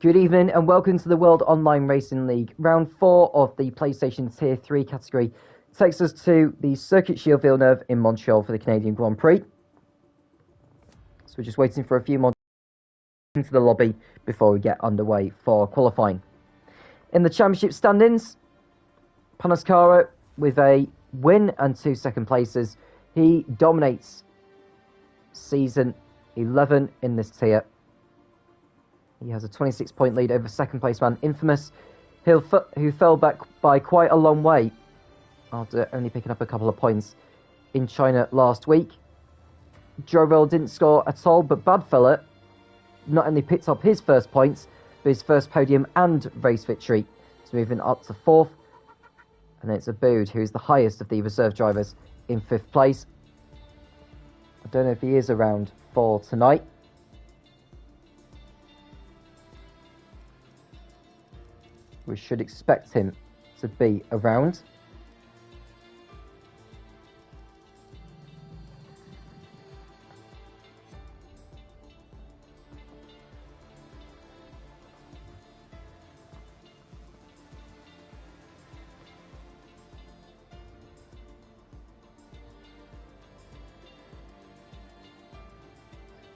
Good evening and welcome to the World Online Racing League. Round 4 of the PlayStation Tier 3 category takes us to the Circuit Gilles Villeneuve in Montreal for the Canadian Grand Prix. So we're just waiting for a few more into the lobby before we get underway for qualifying. In the championship standings, Panaskara with a win and 2 second places. He dominates season 11 in this tier. He has a 26-point lead over second place man Infamous, who fell back by quite a long way after only picking up a couple of points in China last week. Jovel didn't score at all, but Badfella not only picked up his first points, but his first podium and race victory. He's moving up to 4th, and it's Abood, who is the highest of the reserve drivers, in 5th place. I don't know if he is around for tonight. We should expect him to be around.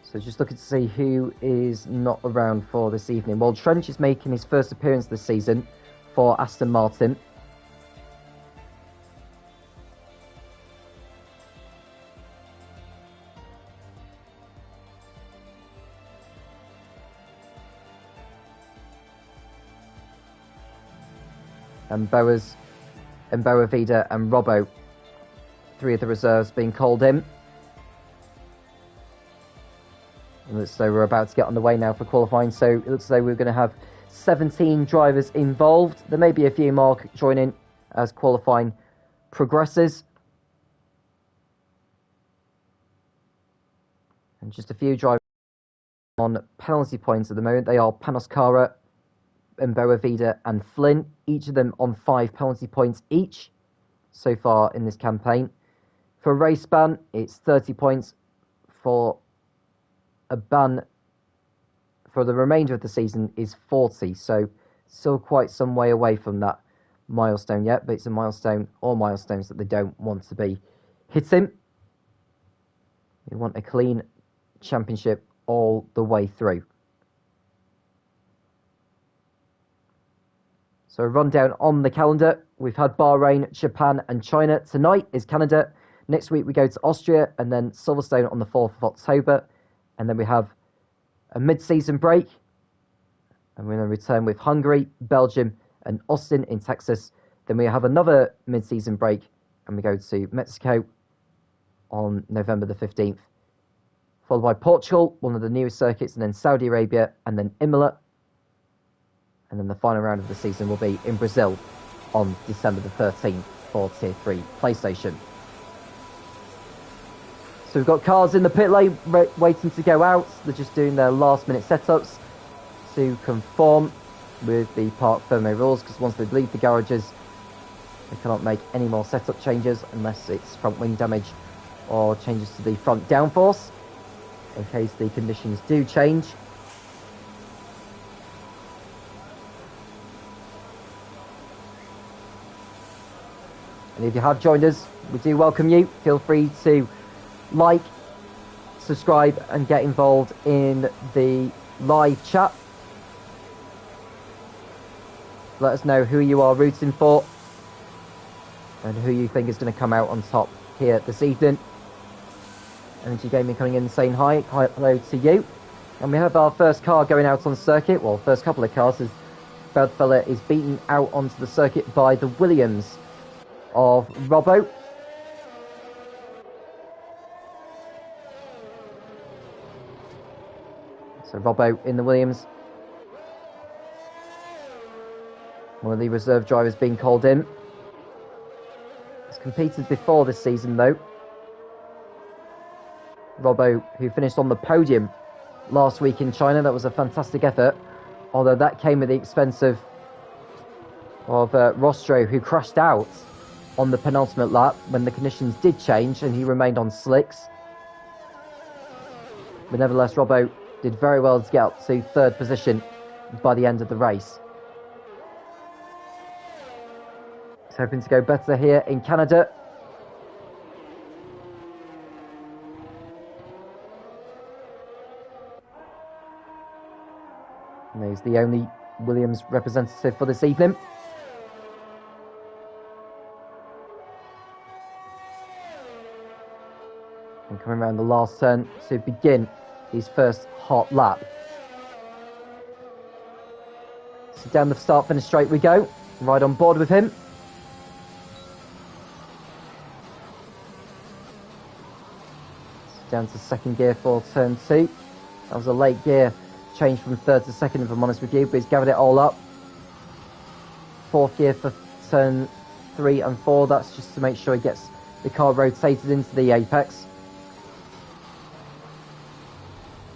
So just looking to see who is not around for this evening. Well, Trench is making his first appearance this season for Aston Martin. And Boa Vida and Robbo, 3 of the reserves being called in. So we're about to get on the way now for qualifying. So it looks as though we're going to have 17 drivers involved. There may be a few more joining as qualifying progresses. And just a few drivers on penalty points at the moment. They are Panaskara, Boa Vida and Flynn, each of them on 5 penalty points each so far in this campaign. For race ban, it's 30 points. For a ban for the remainder of the season is 40, so still quite some way away from that milestone yet, but it's a milestone or milestones that they don't want to be hitting. They want a clean championship all the way through. So a rundown on the calendar. We've had Bahrain, Japan and China. Tonight is Canada. Next week we go to Austria and then Silverstone on the 4th of October. And then we have a mid-season break. And we're going to return with Hungary, Belgium and Austin in Texas. Then we have another mid-season break and we go to Mexico on November the 15th. Followed by Portugal, one of the newest circuits, and then Saudi Arabia and then Imola. And then the final round of the season will be in Brazil on December the 13th for Tier 3 PlayStation. So we've got cars in the pit lane waiting to go out. They're just doing their last minute setups to conform with the Parc Fermé rules, because once they leave the garages, they cannot make any more setup changes unless it's front wing damage or changes to the front downforce, in case the conditions do change. And if you have joined us, we do welcome you. Feel free to like, subscribe and get involved in the live chat. Let us know who you are rooting for and who you think is going to come out on top here this evening. Energy Gaming coming in saying hi hello to you. And we have our first car going out on circuit. Well, first couple of cars, as Badfella is beaten out onto the circuit by the Williams of Robbo. So Robbo in the Williams. One of the reserve drivers being called in. He's competed before this season though. Robbo, who finished on the podium last week in China. That was a fantastic effort. Although that came at the expense of Rostro, who crashed out on the penultimate lap when the conditions did change and he remained on slicks. But nevertheless, Robbo did very well to get up to third position by the end of the race. He's hoping to go better here in Canada. And he's the only Williams representative for this evening. And coming around the last turn to begin his first hot lap. So down the start finish straight we go. Right on board with him. Down to second gear for turn 2. That was a late gear change from third to second, if I'm honest with you, but he's gathered it all up. Fourth gear for turn 3 and 4. That's just to make sure he gets the car rotated into the apex.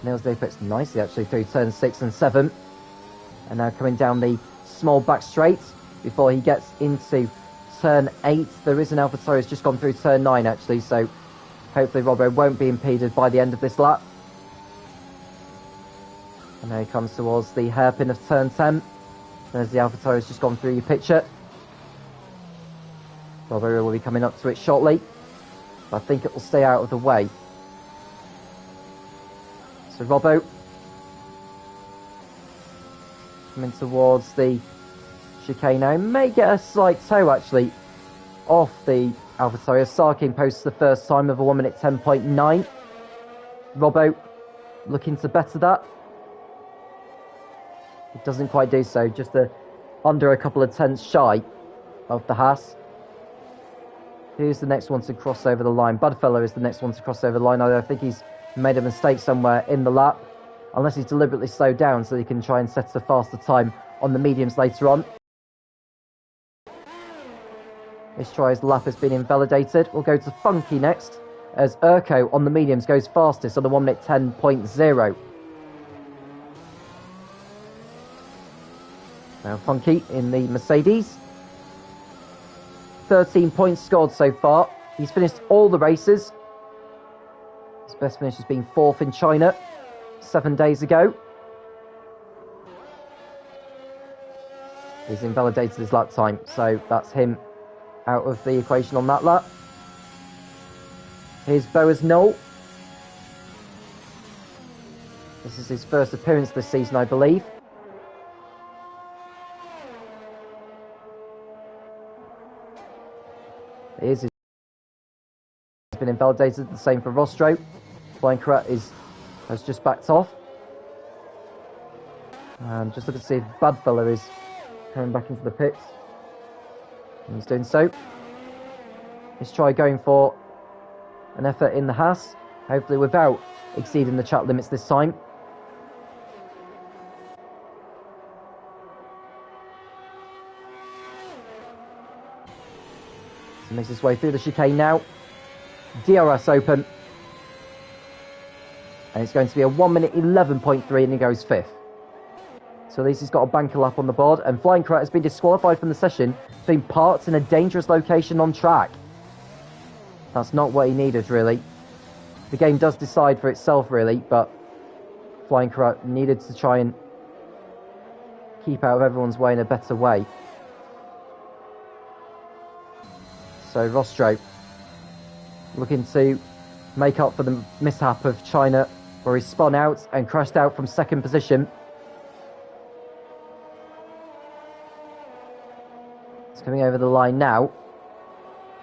Nails the apex nicely actually through turn 6 and 7. And now coming down the small back straight before he gets into turn 8. There is an AlphaTauri who's just gone through turn 9 actually, so hopefully Robbo won't be impeded by the end of this lap. And now he comes towards the hairpin of turn 10. There's the AlphaTauri who's just gone through your picture. Robbo will be coming up to it shortly, but I think it will stay out of the way. So Robbo coming towards the chicane now. May get a slight toe actually off the AlphaTauri. Sarkin posts the first time of a 1 minute 10.9. Robbo looking to better that. It doesn't quite do so, just under a couple of tenths shy of the Haas. Who's the next one to cross over the line? Budfellow is the next one to cross over the line. I think he's made a mistake somewhere in the lap, unless he's deliberately slowed down so he can try and set a faster time on the mediums later on. This try's lap has been invalidated. We'll go to Funky next, as Urko on the mediums goes fastest on the 1 minute 10.0. Now Funky in the Mercedes. 13 points scored so far. He's finished all the races. His best finish has been 4th in China 7 days ago. He's invalidated his lap time, so that's him out of the equation on that lap. Here's Boas Knoll. This is his first appearance this season, I believe. Here's his been invalidated. The same for Rostro. Flying Karat has just backed off. And just looking to see if Budfellow is coming back into the pits. And he's doing so. Let's try going for an effort in the Haas, hopefully without exceeding the chat limits this time. He makes his way through the chicane now. DRS open. And it's going to be a 1 minute 11.3 and he goes 5th. So at least he's got a banker lap on the board. And Flying Karat has been disqualified from the session for being parked in a dangerous location on track. That's not what he needed, really. The game does decide for itself, really, but Flying Karat needed to try and keep out of everyone's way in a better way. So Rostro looking to make up for the mishap of China, where he spun out and crashed out from second position. It's coming over the line now.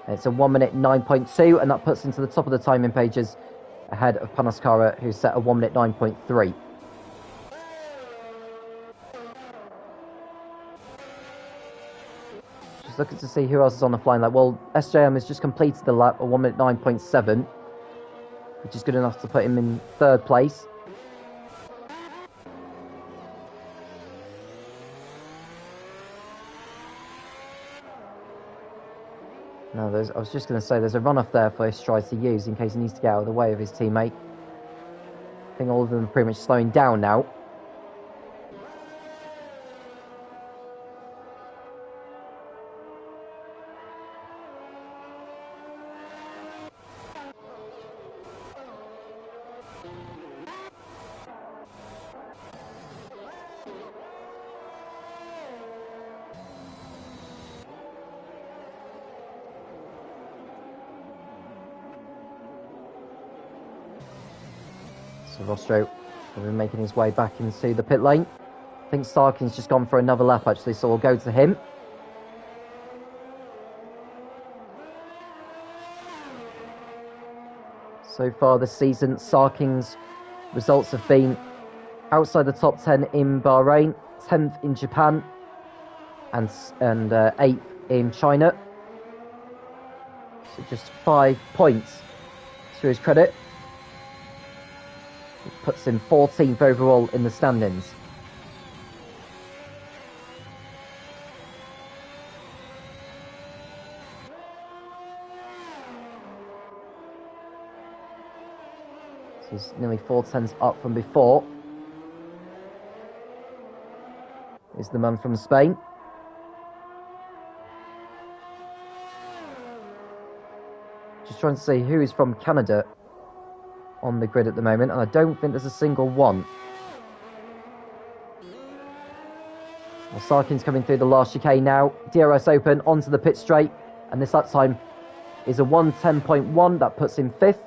It's a 1 minute 9.2, and that puts him to the top of the timing pages ahead of Panaskara, who set a 1 minute 9.3. Just looking to see who else is on the flying lap. Well, SJM has just completed the lap at 1 minute 9.7, which is good enough to put him in third place. No, I was just going to say there's a run-off there for Stride to use in case he needs to get out of the way of his teammate. I think all of them are pretty much slowing down now. So Rostro will be making his way back into the pit lane. I think Starkin's just gone for another lap actually, so we'll go to him. So far this season, Sarking's results have been outside the top 10 in Bahrain, 10th in Japan, and 8th in China. So just 5 points to his credit. It puts him 14th overall in the standings. He's nearly 4 tenths up from before. Is the man from Spain. Just trying to see who is from Canada on the grid at the moment, and I don't think there's a single one. Well, Sarkin's coming through the last chicane now. DRS open onto the pit straight, and this lap time is a 1:10.1. That puts him 5th.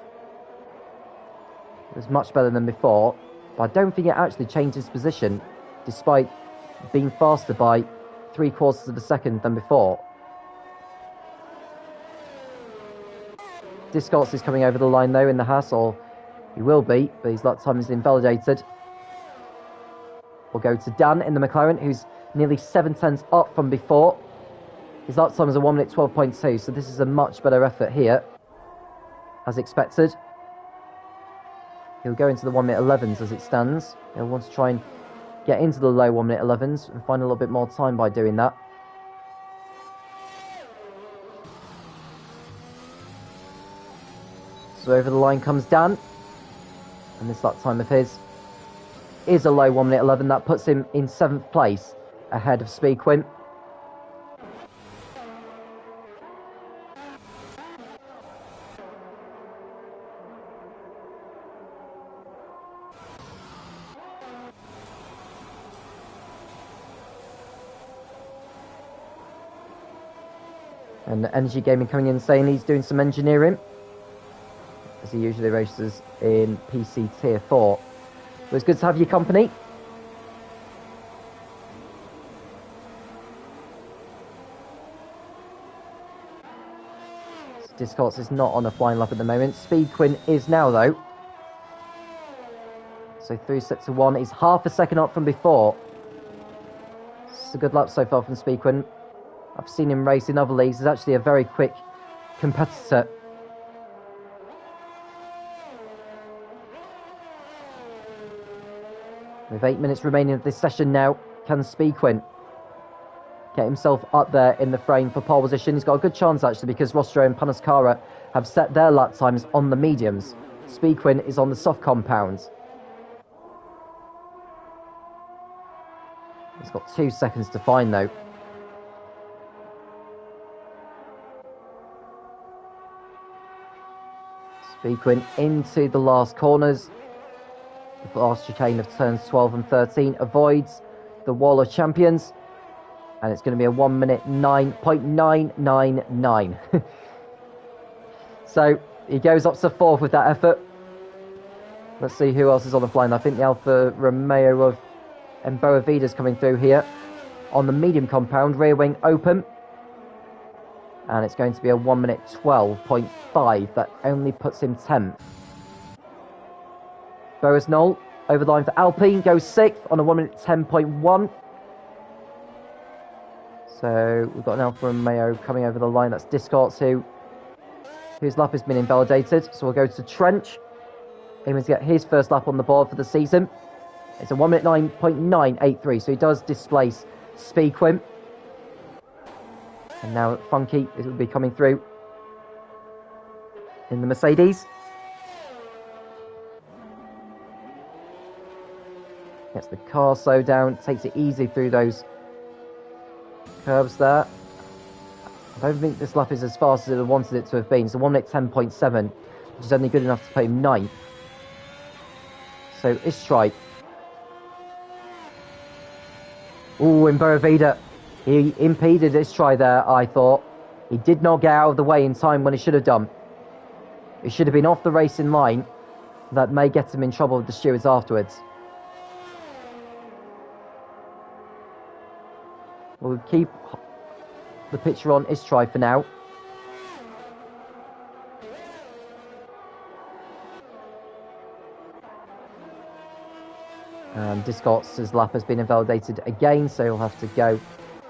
It was much better than before, but I don't think it actually changed his position, despite being faster by 3/4 of a second than before. Discards is coming over the line though in the Haas, or he will be, but his lap time is invalidated. We'll go to Dan in the McLaren, who's nearly 7 tenths up from before. His lap time is a 1:12.2, so this is a much better effort here, as expected. He'll go into the 1:11s as it stands. He'll want to try and get into the low 1:11s and find a little bit more time by doing that. So over the line comes Dan, and this lap time of his is a low 1:11. That puts him in 7th place, ahead of Speedquin. And Energy Gaming coming in saying he's doing some engineering, as he usually races in PC Tier 4. So it's good to have your company. Discards is not on a flying lap at the moment. Speedquin is now though. So 3 sets to 1. He's half a second up from before. It's a good lap so far from Speedquin. I've seen him race in other leagues. He's actually a very quick competitor. With 8 minutes remaining of this session now, can Speedquin get himself up there in the frame for pole position? He's got a good chance actually, because Rostro and Panaskara have set their lap times on the mediums. Speedquin is on the soft compounds. He's got 2 seconds to find though. Speedquin into the last corners. The last chicane of turns 12 and 13 avoids the wall of champions, and it's going to be a 1:09.999. So he goes up to 4th with that effort. Let's see who else is on the flying. I think the Alfa Romeo of Emboa Vida's coming through here on the medium compound, rear wing open. And it's going to be a 1:12.5. That only puts him 10th. Boas Knoll over the line for Alpine, goes 6th on a 1:10.1. So we've got an Alfa Romeo coming over the line. That's Discards, whose lap has been invalidated. So we'll go to Trench, aiming to get his first lap on the board for the season. It's a 1:09.983, so he does displace Speedquin. And now Funky will be coming through in the Mercedes. Gets the car slow down, takes it easy through those curbs there. I don't think this lap is as fast as it wanted it to have been. It's a 1:10.7, which is only good enough to put him 9th. So Istrai. Ooh, in Boavida. He impeded his try there, I thought. He did not get out of the way in time when he should have done. He should have been off the racing line that may get him in trouble with the stewards afterwards. We'll keep the picture on Istrai for now. Discott's lap has been invalidated again, so he'll have to go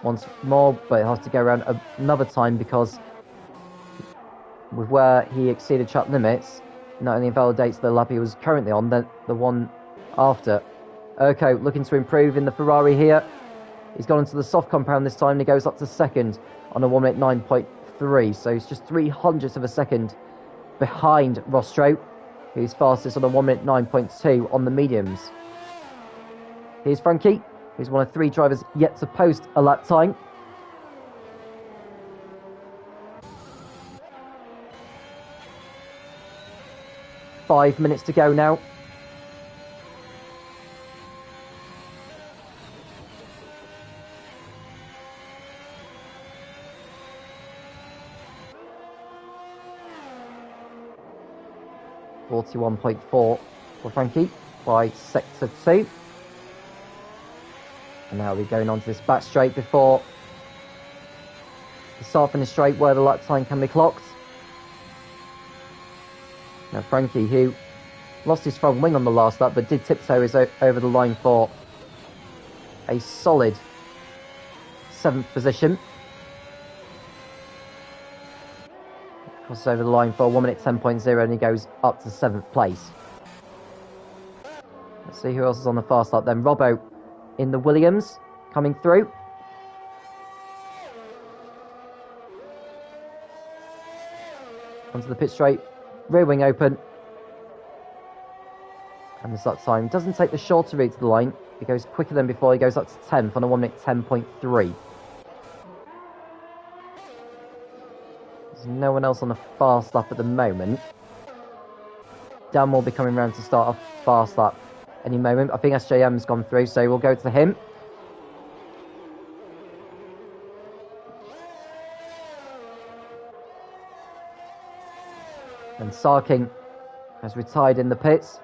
once more, but he'll have to go around another time because with where he exceeded track limits, not only invalidates the lap he was currently on, then the one after. Urko looking to improve in the Ferrari here. He's gone into the soft compound this time and he goes up to second on a 1:09.3, so he's just 0.03 of a second behind Rostro, who's fastest on a 1:09.2 on the mediums. Here's Frankie, who's one of 3 drivers yet to post a lap time. Five minutes to go now. .41.4 for Frankie by sector 2. And now we're going on to this back straight before the start finish straight where the lap time can be clocked. Now Frankie, who lost his front wing on the last lap but did tiptoe his over the line for a solid 7th position. Crosses over the line for 1:10.0 and he goes up to 7th place. Let's see who else is on the fast lap then. Robbo in the Williams coming through. Onto the pit straight, rear wing open. And this lap time doesn't take the shorter route to the line. He goes quicker than before, he goes up to 10th on a 1:10.3. There's no one else on the fast lap at the moment. Dan will be coming around to start off fast lap any moment. I think SJM's gone through, so we'll go to him. And Sarking has retired in the pits,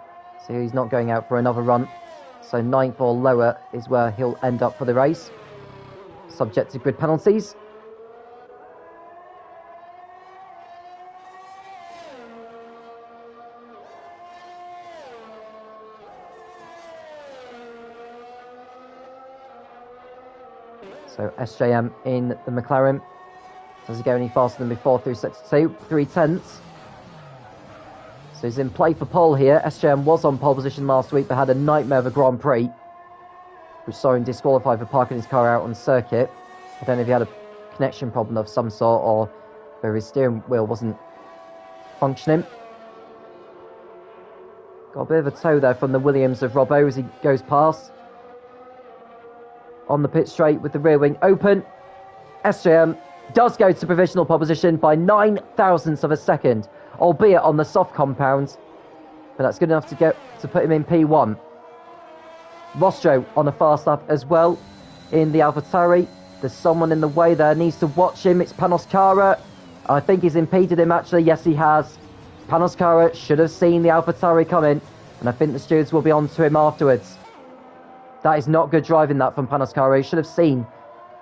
so he's not going out for another run. So 9th or lower is where he'll end up for the race, subject to grid penalties. So SJM in the McLaren. Does he go any faster than before through sector 2? 3/10. So he's in play for pole here. SJM was on pole position last week but had a nightmare of a Grand Prix, which saw him disqualified for parking his car out on circuit. I don't know if he had a connection problem of some sort or whether his steering wheel wasn't functioning. Got a bit of a tow there from the Williams of Robbo as he goes past. On the pit straight with the rear wing open. SJM does go to provisional pole position by 0.09 of a second, albeit on the soft compound, but that's good enough to put him in P1. Rostro on a fast lap as well in the AlphaTauri. There's someone in the way there, needs to watch him. It's Panos Kara. I think he's impeded him actually. Yes, he has. Panos Kara should have seen the AlphaTauri coming, and I think the stewards will be on to him afterwards. That is not good driving that from Panos Kara. He should have seen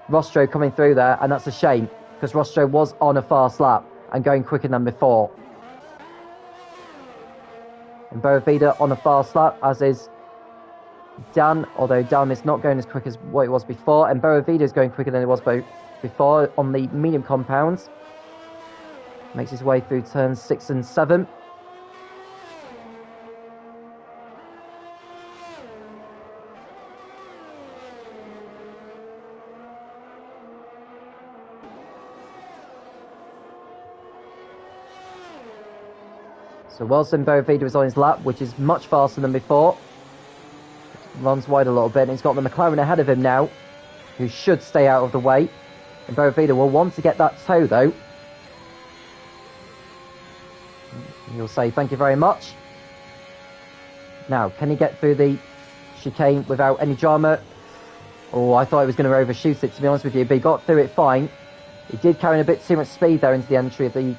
Rostro coming through there, and that's a shame because Rostro was on a fast lap and going quicker than before. And Boavida on a fast lap, as is Dan, although Dan is not going as quick as what it was before, and Boavida is going quicker than it was before on the medium compounds. Makes his way through turns 6 and 7. So Wilson Boavida is on his lap, which is much faster than before. Runs wide a little bit, and he's got the McLaren ahead of him now, who should stay out of the way. And Boavida will want to get that tow, though. He'll say thank you very much. Now, can he get through the chicane without any drama? Oh, I thought he was going to overshoot it, to be honest with you, but he got through it fine. He did carry a bit too much speed there into the entry of the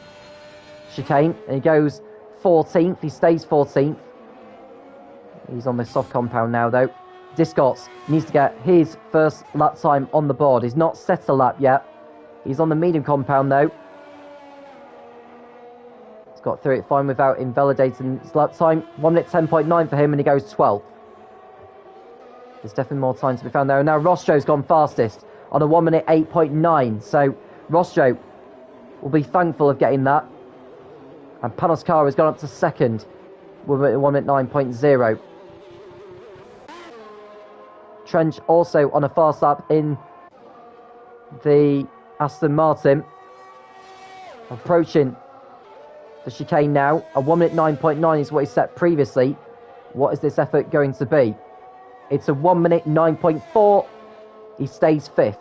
chicane, and he goes 14th, he stays 14th, He's on the soft compound now, though. Discots needs to get his first lap time on the board. He's not set a lap yet. He's on the medium compound, though. He's got through it fine without invalidating his lap time. 1 minute 10.9 for him, and he goes 12th. There's definitely more time to be found there. And now Rostro's gone fastest on a 1 minute 8.9. So Rostro will be thankful of getting that. And Panoskara has gone up to second with 1 minute 9.0. Trench also on a fast lap in the Aston Martin. Approaching the chicane now. A 1 minute 9.9 is what he set previously. What is this effort going to be? It's a 1 minute 9.4. He stays 5th.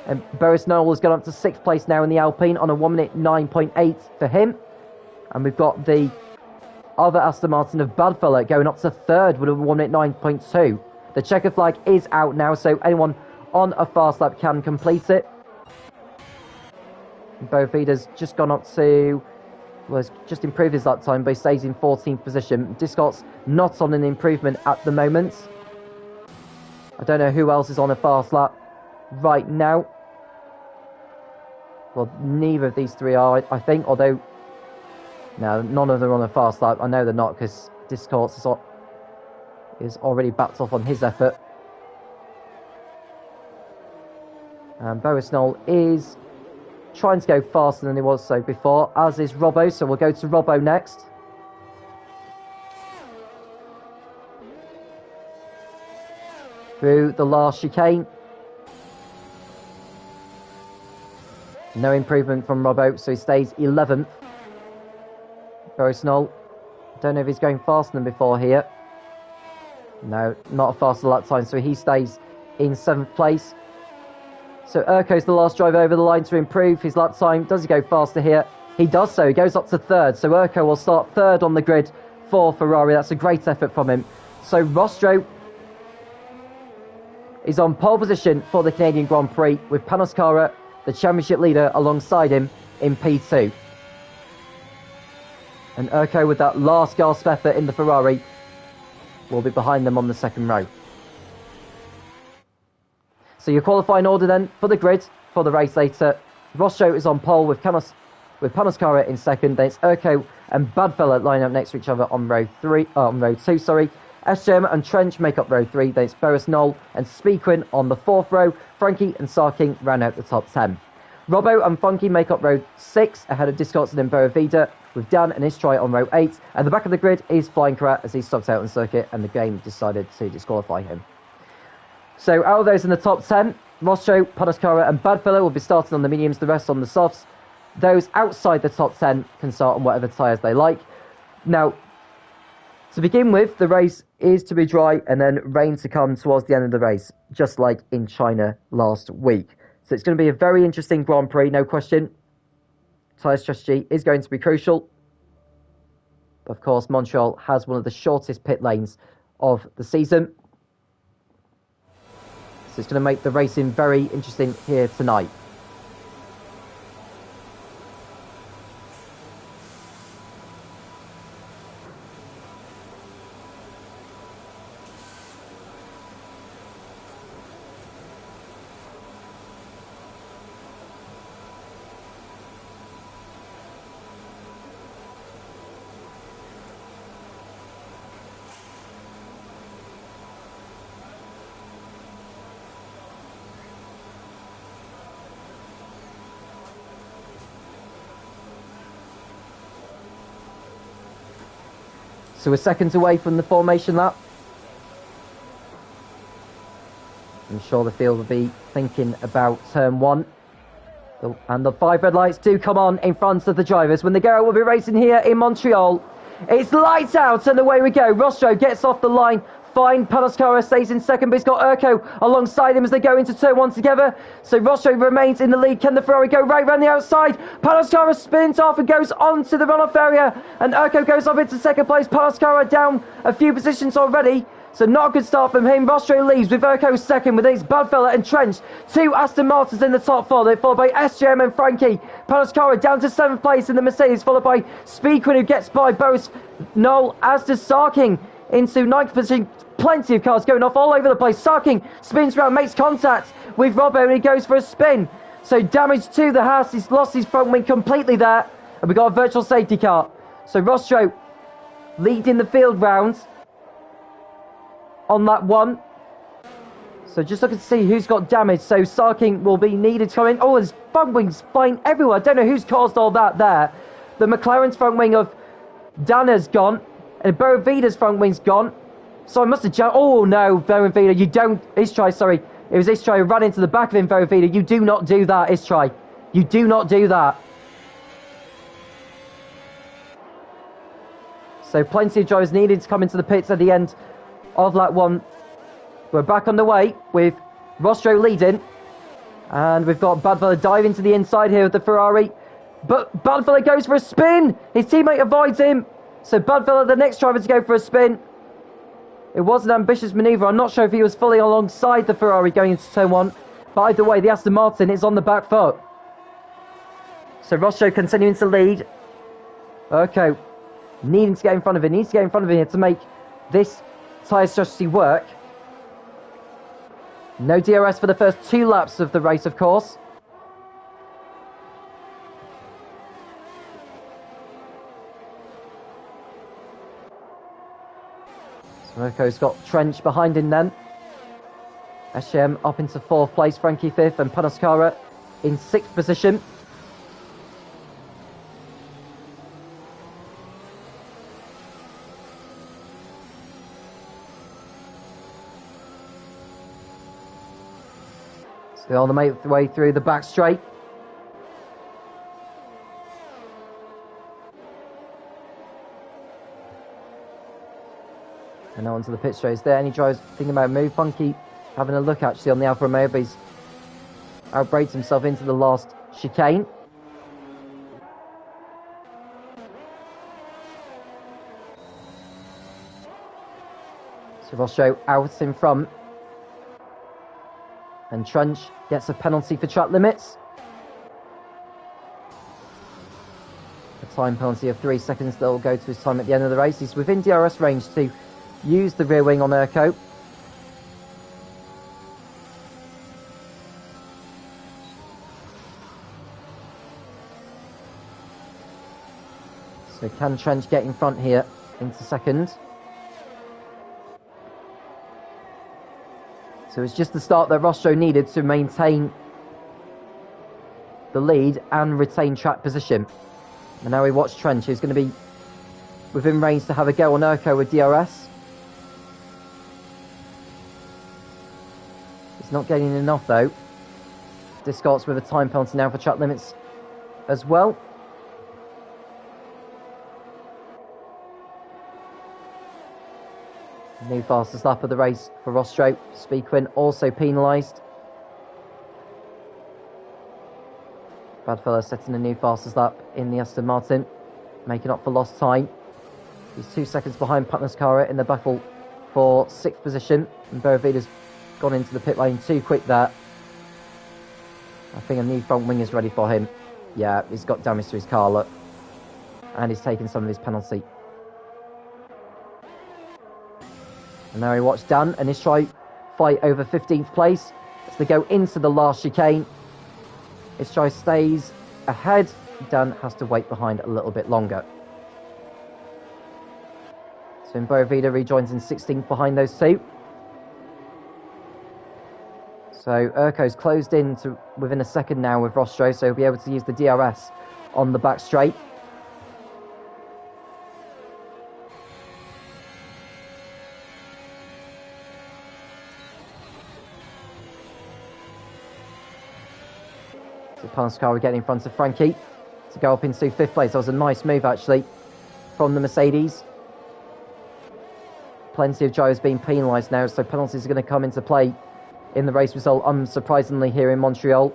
And Boris Noel has gone up to 6th place now in the Alpine on a 1 minute 9.8 for him. And we've got the other Aston Martin of Badfella going up to 3rd with a 1 minute 9.2. The checker flag is out now, so anyone on a fast lap can complete it. Bovida's just gone up to... well, he's just improved his lap time, but he stays in 14th position. Discott's not on an improvement at the moment. I don't know who else is on a fast lap right now. Well, neither of these three are, I think, although... no, none of them are on a fast lap. I know they're not, because Discourse is already backed off on his effort. And Boris Knoll is trying to go faster than he was so before, as is Robbo, so we'll go to Robbo next. Through the last chicane. No improvement from Robbo, so he stays 11th. Boris Knoll, don't know if he's going faster than before here. No, not a faster lap time, so he stays in 7th place. So Urko's the last driver over the line to improve his lap time. Does he go faster here? He does so. He goes up to 3rd. So Urko will start 3rd on the grid for Ferrari. That's a great effort from him. So Rostro is on pole position for the Canadian Grand Prix with Panoskara, the championship leader, alongside him in P2. And Urko, with that last gasp effort in the Ferrari, will be behind them on the second row. So your qualifying order then for the grid for the race later. Rostro is on pole with Panoskara in second. Then it's Urko and Badfella line up next to each other on row 2. SJM and Trench make up row 3. Then it's Boris Knoll and Speakwin on the 4th row. Frankie and Sarking round out the top 10. Robbo and Funky make up row 6 ahead of Discots and Boavida, with Dan and Istrai on row 8. At the back of the grid is Flying Karat as he stopped out on circuit and the game decided to disqualify him. So out of those in the top 10, Rostro, Panoskara and Badfella will be starting on the mediums, the rest on the softs. Those outside the top 10 can start on whatever tyres they like. Now, to begin with, the race is to be dry and then rain to come towards the end of the race, just like in China last week. So it's going to be a very interesting Grand Prix, no question. Tyre strategy is going to be crucial. Of course, Montreal has one of the shortest pit lanes of the season. So it's going to make the racing very interesting here tonight. So we're seconds away from the formation lap. I'm sure the field will be thinking about turn 1. And the 5 red lights do come on in front of the drivers. When the go, will be racing here in Montreal. It's lights out and away we go. Rostro gets off the line. Fine. Panoskara stays in second, but he's got Urko alongside him as they go into turn 1 together. So Rostro remains in the lead. Can the Ferrari go right round the outside? Panoskara spins off and goes on to the runoff area. And Urko goes off into second place. Panoskara down a few positions already. So not a good start from him. Rostro leaves with Urko second, with his Badfella entrenched. 2 Aston Martins in the top 4. They're followed by SGM and Frankie. Panascara down to 7th place in the Mercedes, followed by Speedquin, who gets by Boris Knoll, as does Sarking into 9th position. Plenty of cars going off all over the place. Sarking spins around, makes contact with Robbo, and he goes for a spin. So damage to the Haas. He's lost his front wing completely there. And we've got a virtual safety car. So Rostro leading the field round on that one. So just looking to see who's got damage. So Sarking will be needed to come in. Oh, there's front wings flying everywhere. I don't know who's caused all that there. The McLaren's front wing of Dana's gone. And Boravida's front wing's gone. So I must have jumped. Oh no, Boravida, you don't. Istrai, sorry. It was Istrai who ran into the back of him, Boravida. You do not do that, Istrai. You do not do that. So plenty of drivers needed to come into the pits at the end of lap 1. We're back on the way with Rostro leading. And we've got Badfella diving to the inside here with the Ferrari. But Badfella goes for a spin. His teammate avoids him. So Badfella, the next driver to go for a spin. It was an ambitious manoeuvre. I'm not sure if he was fully alongside the Ferrari going into turn 1. But either way, the Aston Martin is on the back foot. So Rostro continuing to lead. Okay. Needing to get in front of him. Needs to get in front of him here to make this tyre strategy work. No DRS for the first 2 laps of the race, of course. Smirko's got Trench behind him then. SGM up into 4th place, Frankie 5th, and Panascara in 6th position. Still on the way through the back straight. And now onto the pit straight. Is there any drivers thinking about a move? Funky having a look actually on the Alfa Romeo, but he's outbraked himself into the last chicane. So Rostro out in front. And Trench gets a penalty for track limits. A time penalty of 3 seconds that will go to his time at the end of the race. He's within DRS range to use the rear wing on Urko. So can Trench get in front here into second? So it's just the start that Rostro needed to maintain the lead and retain track position. And now we watch Trench, who's going to be within range to have a go on Urko with DRS. He's not getting enough though. Discards with a time penalty now for track limits as well. New fastest lap of the race for Rostro. Speedquin also penalised. Badfella setting a new fastest lap in the Aston Martin, making up for lost time. He's 2 seconds behind Panascara in the battle for 6th position. And Boravida's gone into the pit lane too quick there. I think a new front wing is ready for him. Yeah, he's got damage to his car, look. And he's taken some of his penalty. And now we watch Dan and his try fight over 15th place as they go into the last chicane. His try stays ahead. Dan has to wait behind a little bit longer. So Boravida rejoins in 16th behind those two. So Urko's closed in to within a second now with Rostro, so he'll be able to use the DRS on the back straight. So Panascara getting in front of Frankie to go up into 5th place. That was a nice move actually from the Mercedes. Plenty of drivers being penalised now, so penalties are going to come into play in the race result, unsurprisingly, here in Montreal.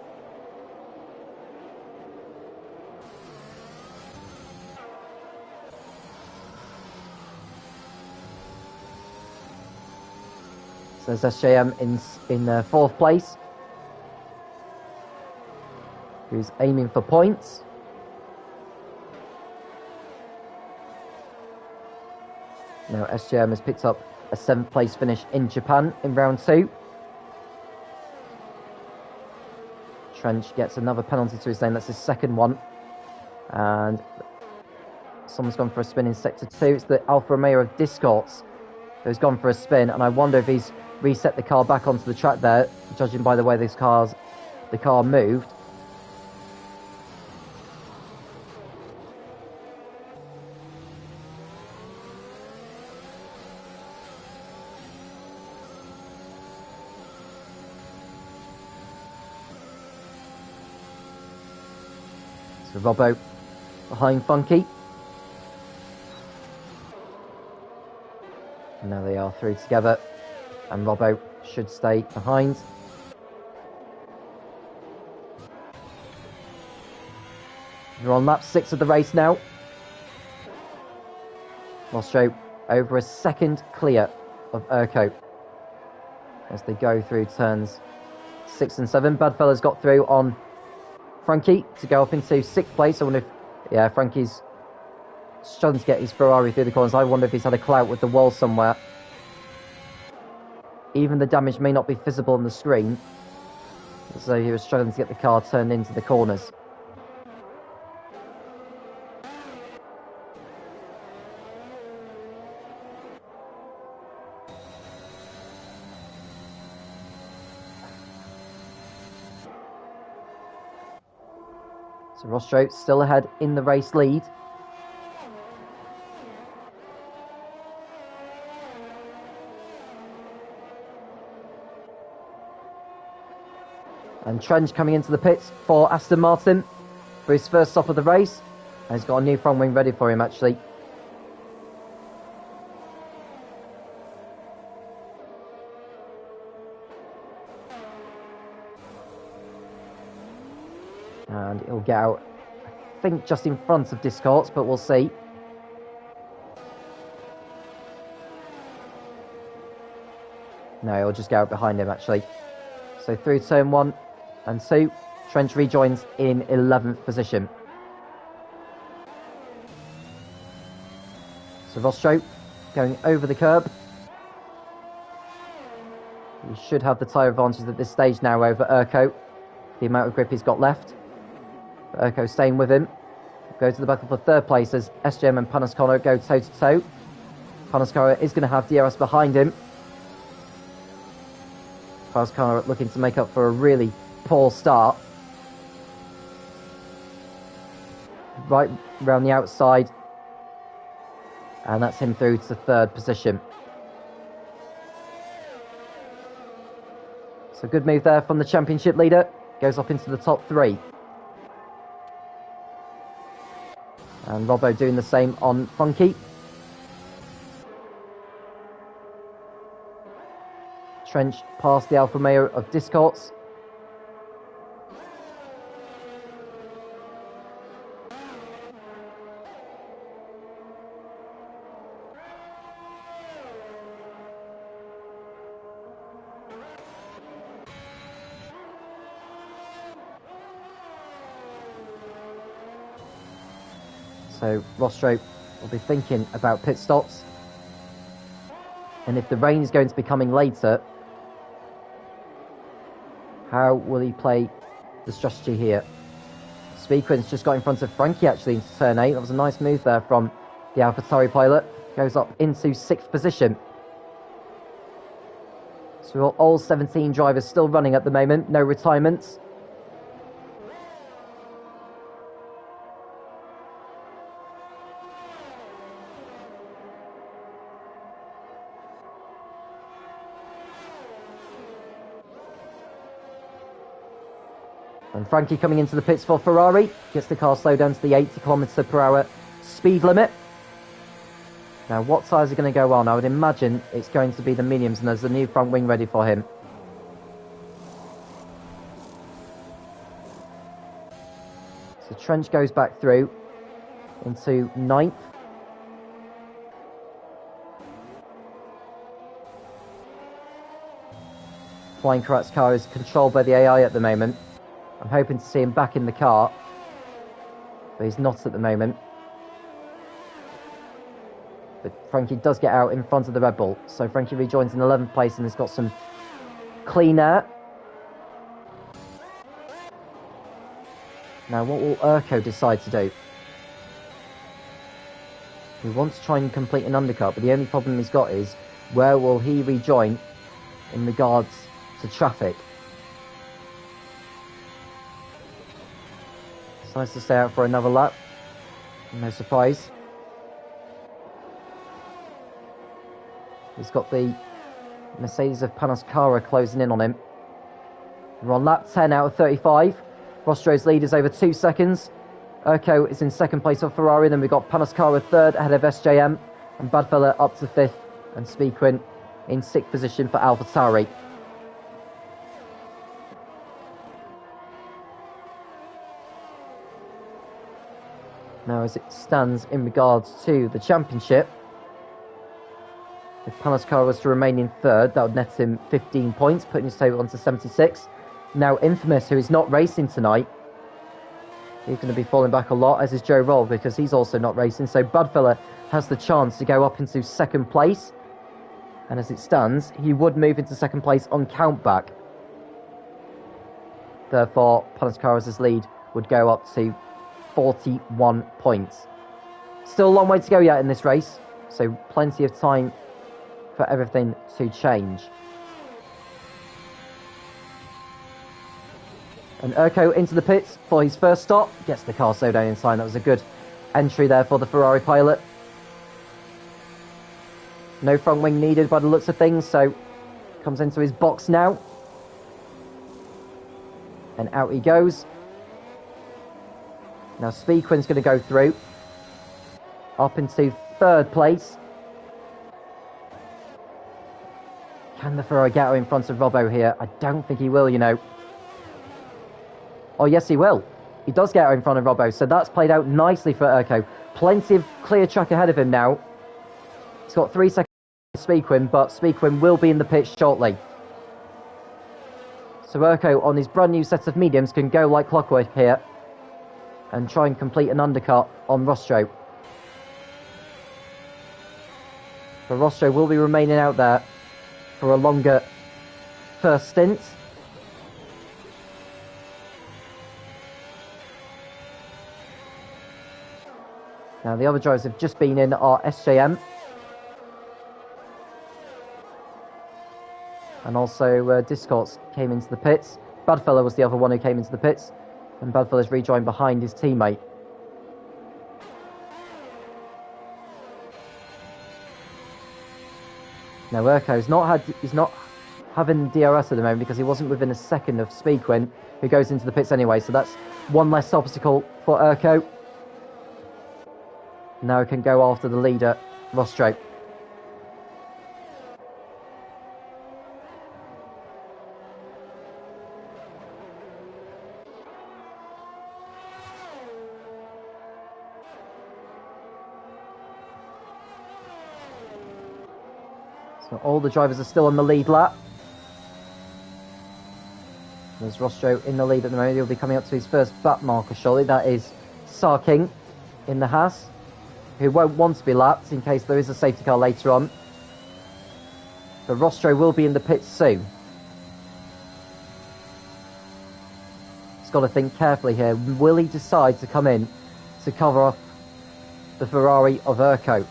There's SJM in 4th place, who's aiming for points. Now SJM has picked up a 7th place finish in Japan in round 2. Trench gets another penalty to his name. That's his 2nd one. And someone's gone for a spin in sector 2. It's the Alfa Romeo of Discords who's gone for a spin, and I wonder if he's reset the car back onto the track there, judging by the way the car moved. So Robbo behind Funky. And now they are through together, and Robbo should stay behind. We're on lap 6 of the race now. Mostro over a second clear of Urco as they go through turns 6 and 7. Badfella's got through on Frankie to go up into 6th place. I wonder if, yeah, Frankie's struggling to get his Ferrari through the corners. I wonder if he's had a clout with the wall somewhere. Even the damage may not be visible on the screen, so he was struggling to get the car turned into the corners. So Rostro still ahead in the race lead. And Trench coming into the pits for Aston Martin for his first stop of the race. And he's got a new front wing ready for him, actually. And he'll get out, I think, just in front of Discords, but we'll see. No, he'll just go out behind him, actually. So through turn 1 and 2, Trench rejoins in 11th position. So Rostro going over the curb. He should have the tyre advantage at this stage now over Urco, the amount of grip he's got left. But Urco staying with him. Go to the battle for 3rd place as SJM and Panascono go toe to toe. Panascono is going to have DRS behind him. Panascono looking to make up for a really poor start. Right round the outside. And that's him through to 3rd position. So good move there from the championship leader. Goes up into the top 3. And Robbo doing the same on Funky. Trench past the Alfa Romeo of Discords. So Rostro will be thinking about pit stops. And if the rain is going to be coming later, how will he play the strategy here? Speedquin's just got in front of Frankie actually into turn 8. That was a nice move there from the AlphaTauri pilot. Goes up into 6th position. So all 17 drivers still running at the moment, no retirements. And Frankie coming into the pits for Ferrari. Gets the car slowed down to the 80 km/h speed limit. Now, what tyres are going to go on? I would imagine it's going to be the mediums, and there's a new front wing ready for him. So Trench goes back through into 9th. Flying Karat's car is controlled by the AI at the moment. I'm hoping to see him back in the car, but he's not at the moment. But Frankie does get out in front of the Red Bull, so Frankie rejoins in 11th place and has got some clean air. Now, what will Urko decide to do? He wants to try and complete an undercut, but the only problem he's got is where will he rejoin in regards to traffic? Decides to stay out for another lap. No surprise. He's got the Mercedes of Panos Carrera closing in on him. We're on lap 10 out of 35. Rostro's lead is over 2 seconds. Urko is in second place of Ferrari. Then we've got Panos Carrera third ahead of SJM. And Badfella up to fifth. And Speakwin in sixth position for AlphaTauri. Now, as it stands in regards to the championship, if Panos Carrera was to remain in third, that would net him 15 points, putting his total on to 76. Now, Infamous, who is not racing tonight, he's going to be falling back a lot, as is Joe Roll, because he's also not racing. So Budfella has the chance to go up into second place. And as it stands, he would move into second place on countback. Therefore, Panos Carrera's lead would go up to 41 points. Still a long way to go yet in this race, so plenty of time for everything to change. And Urko into the pits for his first stop. Gets the car slowed down in time. That was a good entry there for the Ferrari pilot. No front wing needed by the looks of things, so comes into his box now. And out he goes. Now Speakwin's going to go through. Up into third place. Can the Ferrari get out in front of Robbo here? I don't think he will, you know. Oh, yes, he will. He does get out in front of Robbo, so that's played out nicely for Urko. Plenty of clear track ahead of him now. He's got 3 seconds to Speakwin, but Speakwin will be in the pits shortly. So Urko, on his brand new set of mediums, can go like clockwork here and try and complete an undercut on Rostro. But Rostro will be remaining out there for a longer first stint. Now the other drivers have just been in are SJM. And also Discourse came into the pits. Badfella was the other one who came into the pits. And Badfella's rejoined behind his teammate. Now Urko's he's not having DRS at the moment because he wasn't within a second of Speakwin, who goes into the pits anyway. So that's one less obstacle for Urko. Now he can go after the leader, Rostro. So all the drivers are still on the lead lap. There's Rostro in the lead at the moment. He'll be coming up to his first back marker shortly. That is Sarking in the Haas, who won't want to be lapped in case there is a safety car later on. But Rostro will be in the pits soon. He's got to think carefully here. Will he decide to come in to cover off the Ferrari of Urko?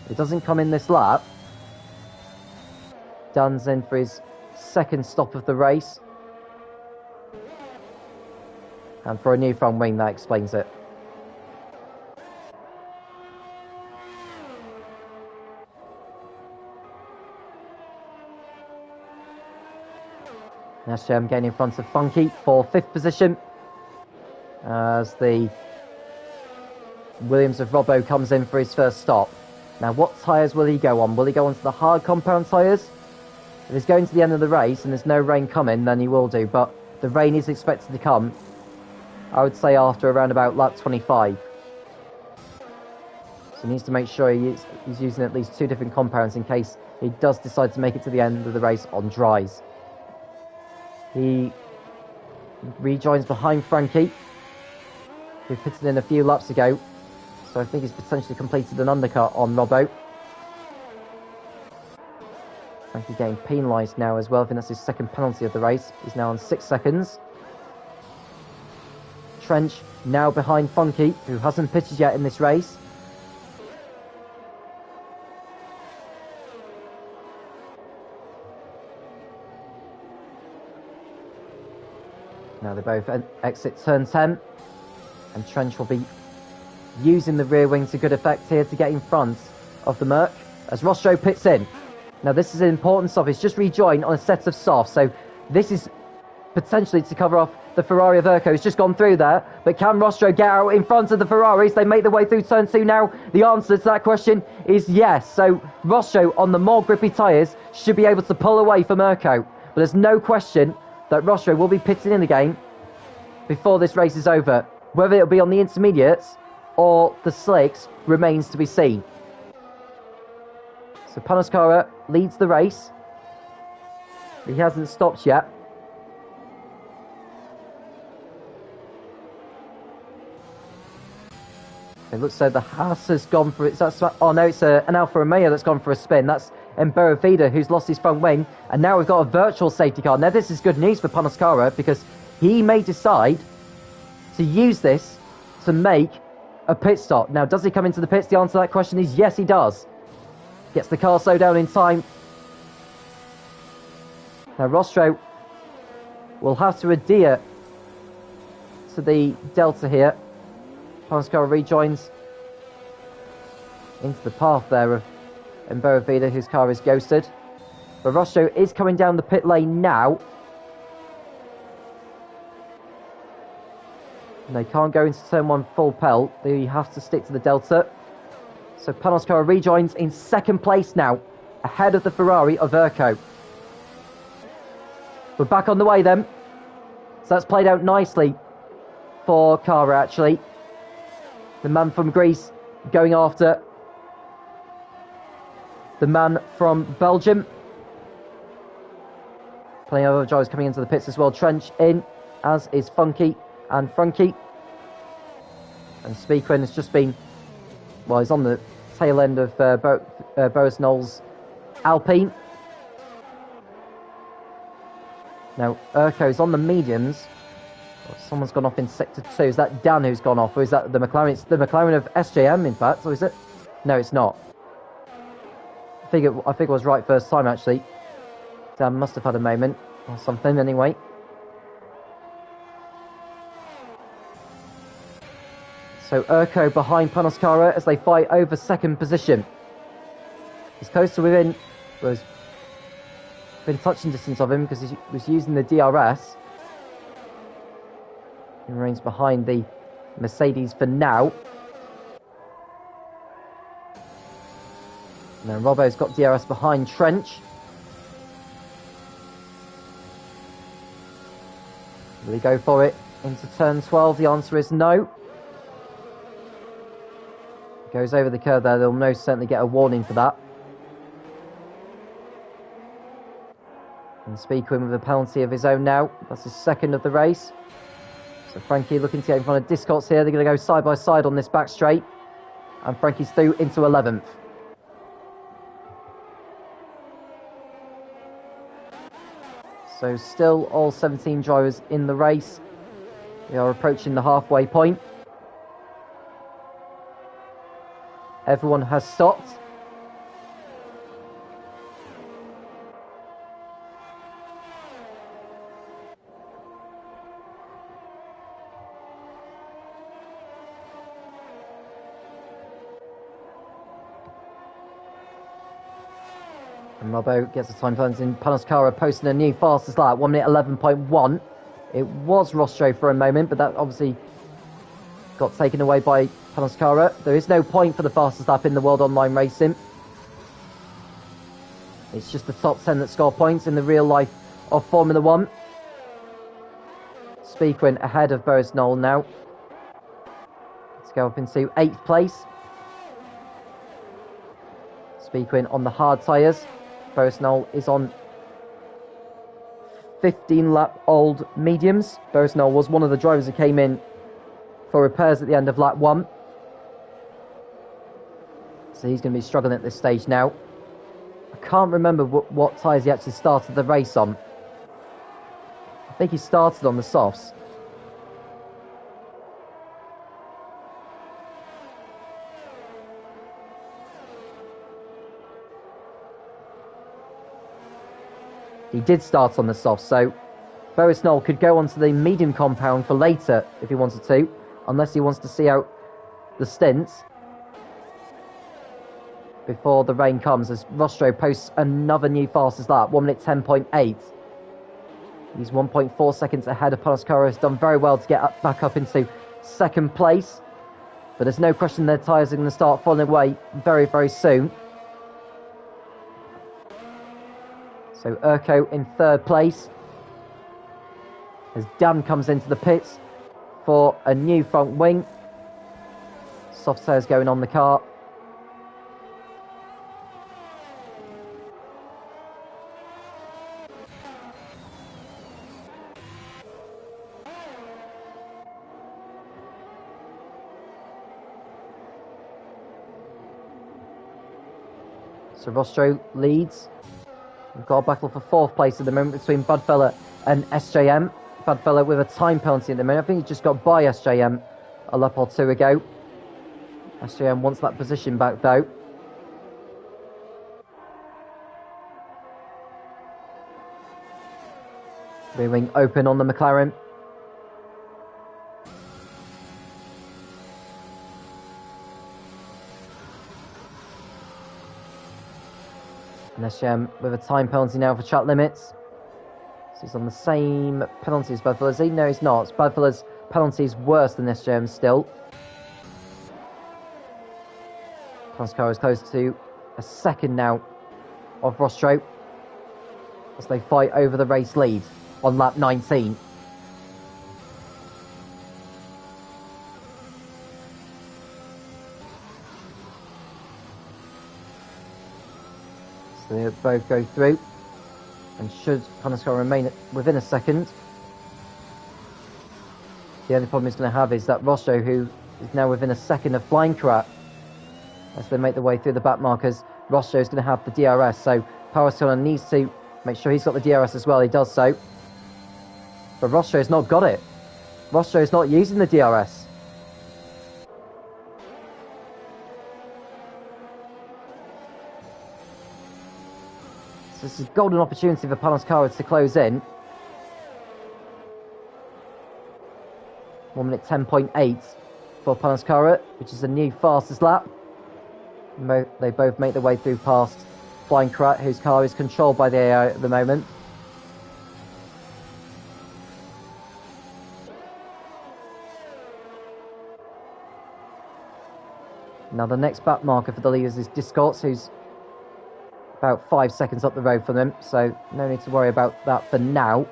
If he doesn't come in this lap, Dan's in for his second stop of the race. And for a new front wing, that explains it. SJM getting in front of Funky for 5th position as the Williams of Robbo comes in for his first stop. Now, what tyres will he go on? Will he go onto the hard compound tyres? If he's going to the end of the race and there's no rain coming, then he will do. But the rain is expected to come, I would say, after around about lap 25. So he needs to make sure he's using at least 2 different compounds in case he does decide to make it to the end of the race on dries. He rejoins behind Frankie, who pitted in a few laps ago, so I think he's potentially completed an undercut on Robbo. Frankie getting penalised now as well. I think that's his second penalty of the race. He's now on 6 seconds. Trench now behind Funky, who hasn't pitted yet in this race. Now they both exit turn 10, and Trench will be using the rear wing to good effect here to get in front of the Merc as Rostro pits in. Now this is an important stop. He's just rejoined on a set of softs, so this is potentially to cover off the Ferrari of Urco, who's just gone through there. But can Rostro get out in front of the Ferraris? They make their way through turn 2 now. The answer to that question is yes. So Rostro on the more grippy tyres should be able to pull away from Urco. But there's no question that Rostro will be pitting in again before this race is over. Whether it'll be on the intermediates or the slicks remains to be seen. So Panoscara leads the race. He hasn't stopped yet. It looks like the Haas has gone for it. Oh no, it's an Alfa Romeo that's gone for a spin. That's Vida, who's lost his front wing. And now we've got a virtual safety car. Now this is good news for Panoscara, because he may decide to use this to make a pit stop. Now, does he come into the pits? The answer to that question is yes, he does. Gets the car slowed down in time. Now Rostro will have to adhere to the delta here. Panoscara rejoins into the path there of Vida, whose car is ghosted. But Rostro is coming down the pit lane now. And they can't go into turn 1 full pelt. They have to stick to the delta. So Panoscara rejoins in second place now, ahead of the Ferrari of Urco. We're back on the way then. So that's played out nicely for Cara, actually. The man from Greece going after the man from Belgium. Plenty of other drivers coming into the pits as well. Trench in, as is Funky and Frankie. And Speakwin has just been, well, he's on the tail end of Boris Knowles' Alpine. Now, Urco's on the mediums. Oh, someone's gone off in sector 2. Is that Dan who's gone off, or is that the McLaren? It's the McLaren of SJM, in fact, or is it? No, it's not. I think it was right first time, actually. Dan must have had a moment, or something, anyway. So Urco behind Panoscara as they fight over second position. He's close to within touching distance of him because he was using the DRS. He remains behind the Mercedes for now. And then Robbo's got DRS behind Trench. Will he go for it into turn 12? The answer is no. Goes over the curve there. They'll most certainly get a warning for that. And Speakwin with a penalty of his own now. That's his second of the race. So Frankie looking to get in front of Discots here. They're going to go side by side on this back straight. And Frankie's through into 11th. So still all 17 drivers in the race. We are approaching the halfway point. Everyone has stopped. And Robbo gets a time penalty in. Panoscara posting a new fastest lap, 1 minute 11.1. It was Rostro for a moment, but that obviously got taken away by Panoscara. There is no point for the fastest lap in the World Online Racing. It's just the top 10 that score points in the real life of Formula 1. Speakwin ahead of Boris Knoll now. Let's go up into 8th place. Speakwin on the hard tyres. Borisnol is on 15-lap-old mediums. Borisnol was one of the drivers who came in for repairs at the end of lap 1. So he's going to be struggling at this stage now. I can't remember what tyres he actually started the race on. I think he started on the softs. He did start on the soft, so Borisnol could go onto the medium compound for later if he wanted to, unless he wants to see out the stints before the rain comes, as Rostro posts another new fastest lap, 1 minute 10.8. He's 1.4 seconds ahead of Panascara. Has done very well to get back up into second place, but there's no question their tyres are going to start falling away very, very soon. So Urko in third place, as Dan comes into the pits for a new front wing. Soft tyres going on the car. So Rostro leads. We've got a battle for fourth place at the moment between Budfeller and SJM. Budfeller with a time penalty at the moment. I think he just got by SJM a lap or two ago. SJM wants that position back though. Rear wing open on the McLaren. And SJM with a time penalty now for track limits. So he's on the same penalty as Budfeller's. No, he's not. Budfeller's penalty is worse than SJM's still. Panascara is close to a second now of Rostro as they fight over the race lead on lap 19. So they both go through, and should Panascara remain within a second. The only problem he's going to have is that Rostro, who is now within a second of Flying Karat, as they make their way through the back markers, Rostro is going to have the DRS, so Panascara needs to make sure he's got the DRS as well. He does so. But Rostro's not got it. Rostro's not using the DRS. So this is a golden opportunity for Panascara to close in. 1 minute 10.8 for Panascara, which is a new fastest lap. They both make their way through past Flying Karat, whose car is controlled by the AI at the moment. Now the next back marker for the leaders is Discourse, who's about 5 seconds up the road from them, so no need to worry about that for now.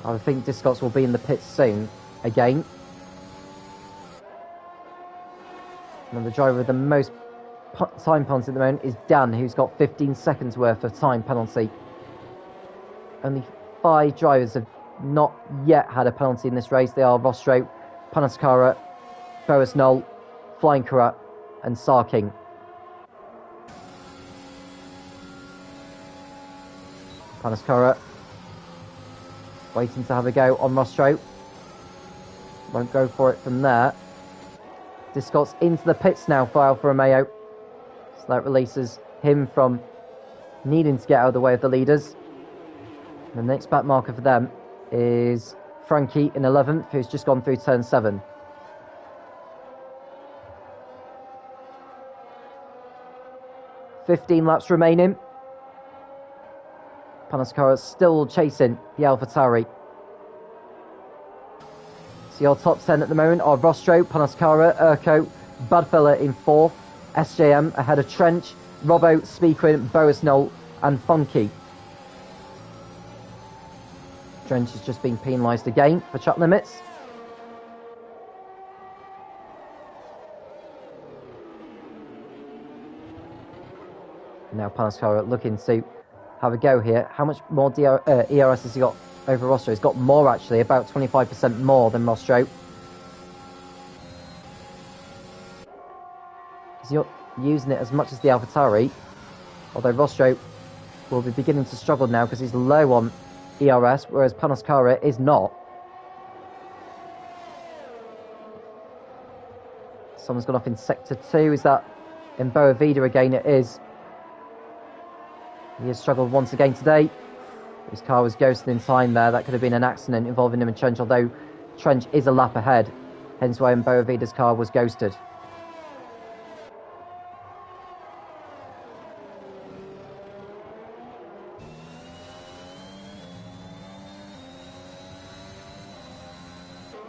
I think Discourse will be in the pits soon, again. And the driver with the most time penalty at the moment is Dan, who's got 15 seconds worth of time penalty. Only 5 drivers have not yet had a penalty in this race. They are Rostro, Panascara, Borisnol, Flying Karat and Sarking. Panascara waiting to have a go on Rostro. Won't go for it from there. Discott's into the pits now for Alfa Romeo. So that releases him from needing to get out of the way of the leaders. And the next back marker for them is Frankie in 11th, who's just gone through turn 7. "15 laps remaining. Panascara still chasing the AlphaTauri. So your top 10 at the moment are Rostro, Panascara, Urko, Budfeller in 4th, SJM ahead of Trench, Robbo, Speakrin, Borisnol and Funky. Trench has just been penalised again for track limits. Now Panaskara looking to have a go here. How much more ERS has he got over Rostro? He's got more, actually, about 25% more than Rostro. He's not using it as much as the AlphaTauri, although Rostro will be beginning to struggle now because he's low on ERS, whereas Panaskara is not. Someone's gone off in Sector 2. Is that in Boa Vida again? It is. He has struggled once again today. His car was ghosted in time there. That could have been an accident involving him and Trench, although Trench is a lap ahead. Hence why Boa Vida's car was ghosted.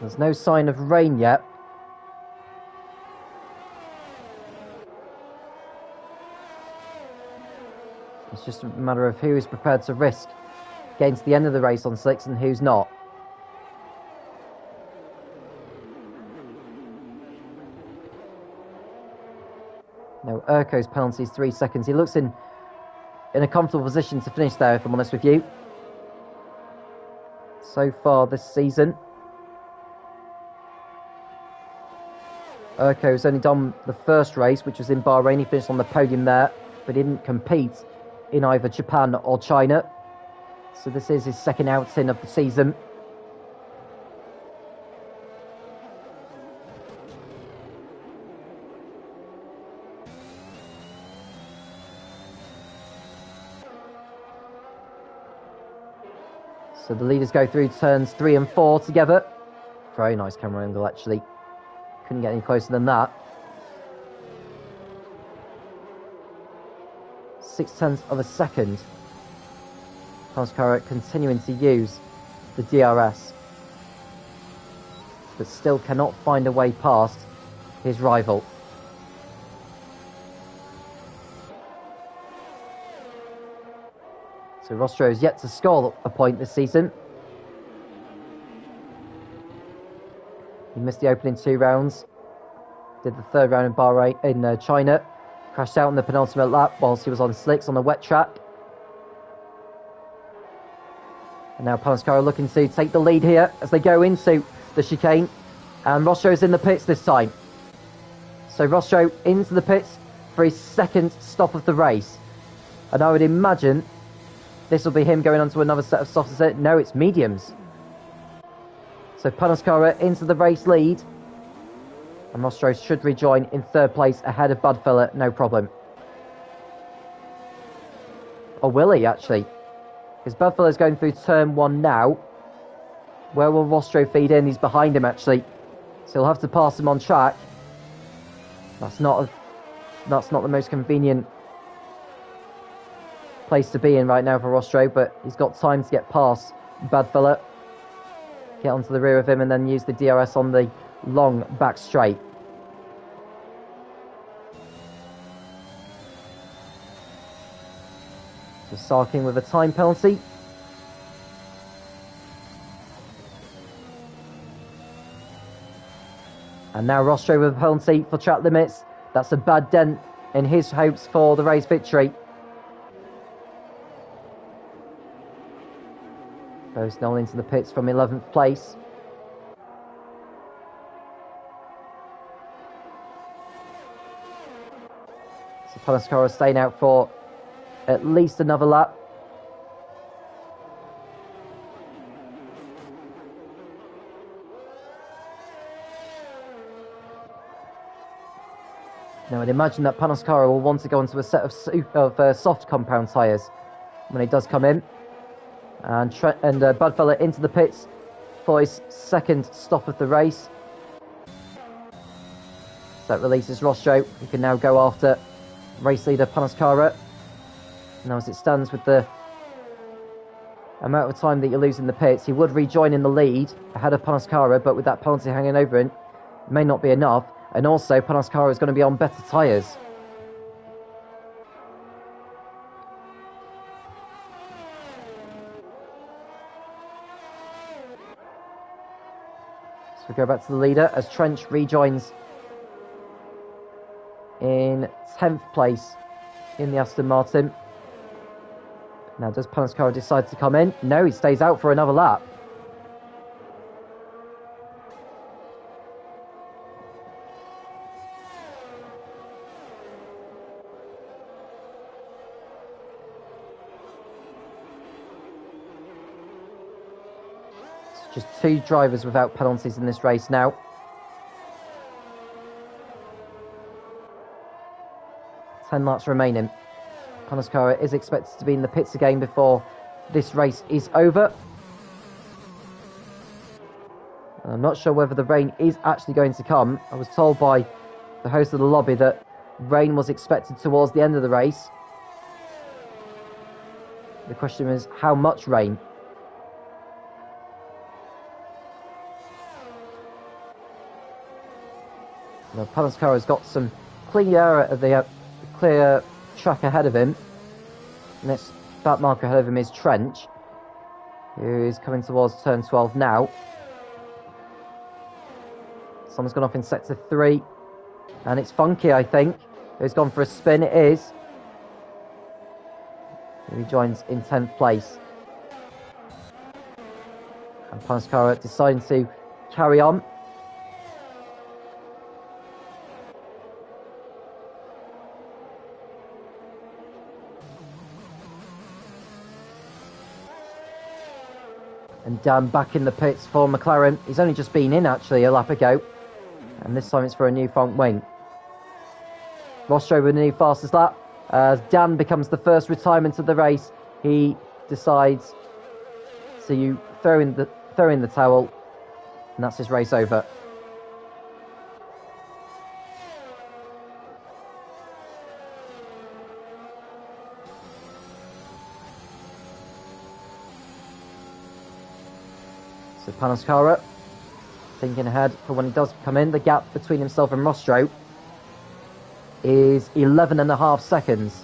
There's no sign of rain yet. It's just a matter of who is prepared to risk getting to the end of the race on slicks and who's not. Now, Urko's penalty is 3 seconds. He looks in a comfortable position to finish there, if I'm honest with you. So far this season, Urko's only done the first race, which was in Bahrain. He finished on the podium there, but he didn't compete in either Japan or China. So this is his second outing of the season. So the leaders go through turns 3 and 4 together. Very nice camera angle, actually. Couldn't get any closer than that. 0.6 of a second. Panaskara continuing to use the DRS, but still cannot find a way past his rival. So Rostro is yet to score a point this season. He missed the opening 2 rounds. Did the 3rd round in Bahrain, in China. Crashed out in the penultimate lap whilst he was on slicks on the wet track. And now Panaskara looking to take the lead here as they go into the chicane. And Rostro's in the pits this time. So Rostro into the pits for his second stop of the race. And I would imagine this will be him going on to another set of softs. No, it's mediums. So Panaskara into the race lead. And Rostro should rejoin in 3rd place ahead of Budfella, no problem. Or will he, actually? Because Budfella is going through turn 1 now. Where will Rostro feed in? He's behind him, actually. So he'll have to pass him on track. That's not the most convenient place to be in right now for Rostro, but he's got time to get past Budfella. Get onto the rear of him and then use the DRS on the long back straight. So Sarkin with a time penalty. And now Rostro with a penalty for track limits. That's a bad dent in his hopes for the race victory. Goes Noel into the pits from 11th place. So Panaskara staying out for at least another lap. Now I'd imagine that Panaskara will want to go into a set of soft compound tyres when he does come in. And Budfella into the pits for his second stop of the race. So that releases Rostro, who can now go after race leader Panaskara. Now as it stands with the amount of time that you lose in the pits, he would rejoin in the lead ahead of Panaskara, but with that penalty hanging over him, it may not be enough. And also Panaskara is going to be on better tyres. So we go back to the leader as Trench rejoins in 10th place in the Aston Martin. Now, does Panascara decide to come in? No, he stays out for another lap. It's just 2 drivers without penalties in this race now. Ten laps remaining. Panascara is expected to be in the pits again before this race is over. I'm not sure whether the rain is actually going to come. I was told by the host of the lobby that rain was expected towards the end of the race. The question is, how much rain? Now, Panascara's got some clear track ahead of him. Next back marker ahead of him is Trench, who is coming towards turn 12 now. Someone's gone off in sector 3, and it's Funky, I think, who's gone for a spin. It is. He joins in 10th place. And Panascara deciding to carry on. And Dan back in the pits for McLaren. He's only just been in, actually, a lap ago. And this time it's for a new front wing. Rostro with a new fastest lap. As Dan becomes the first retirement of the race, he decides to throw in the towel. And that's his race over. So Panascara thinking ahead for when he does come in. The gap between himself and Rostro is 11.5 seconds.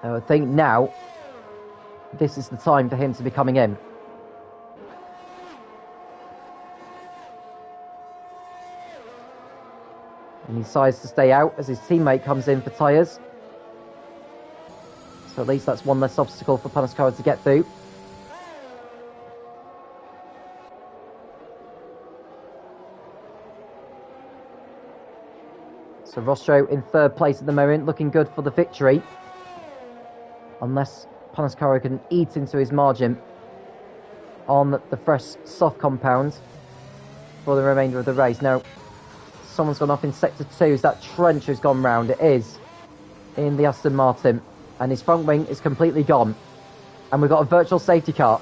I would think now this is the time for him to be coming in. And he decides to stay out as his teammate comes in for tyres. So at least that's one less obstacle for Panascara to get through. So Rostro in 3rd place at the moment, looking good for the victory. Unless Panascara can eat into his margin on the fresh soft compound for the remainder of the race. Now, someone's gone off in sector 2. Is that Trench who's gone round? It is. In the Aston Martin. And his front wing is completely gone. And we've got a virtual safety car.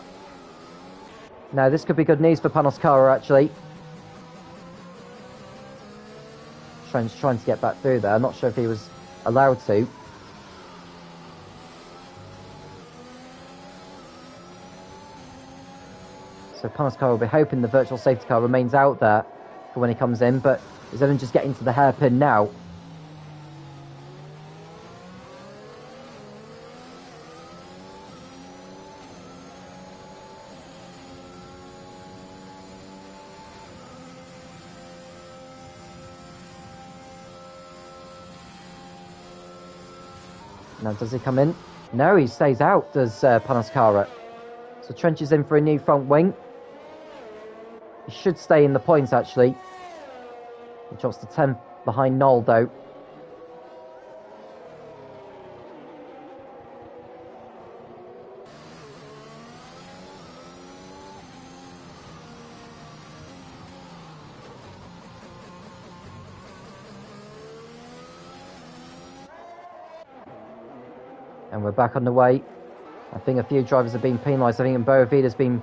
Now, this could be good news for Panascara, actually. Trench trying to get back through there. I'm not sure if he was allowed to. So Panascara will be hoping the virtual safety car remains out there for when he comes in, but he's only just getting to the hairpin now. Now, does he come in? No, he stays out, does Panascara. So Trench is in for a new front wing. He should stay in the points, actually. He drops to 10 behind Noel, though. And we're back on the way. I think a few drivers have been penalised. I think Boavida's been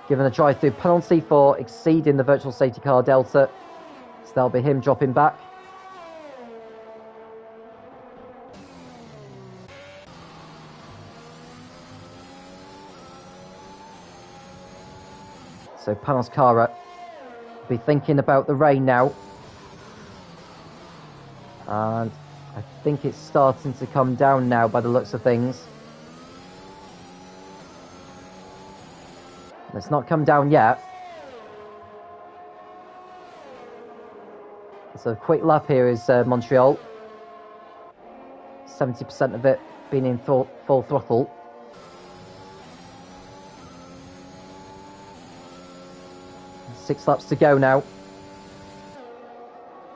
given a drive-through penalty for exceeding the virtual safety car delta. So that'll be him dropping back. So Panascara will be thinking about the rain now. And I think it's starting to come down now by the looks of things. It's not come down yet. It's So a quick lap here is Montreal. 70% of it being in full throttle. Six laps to go now.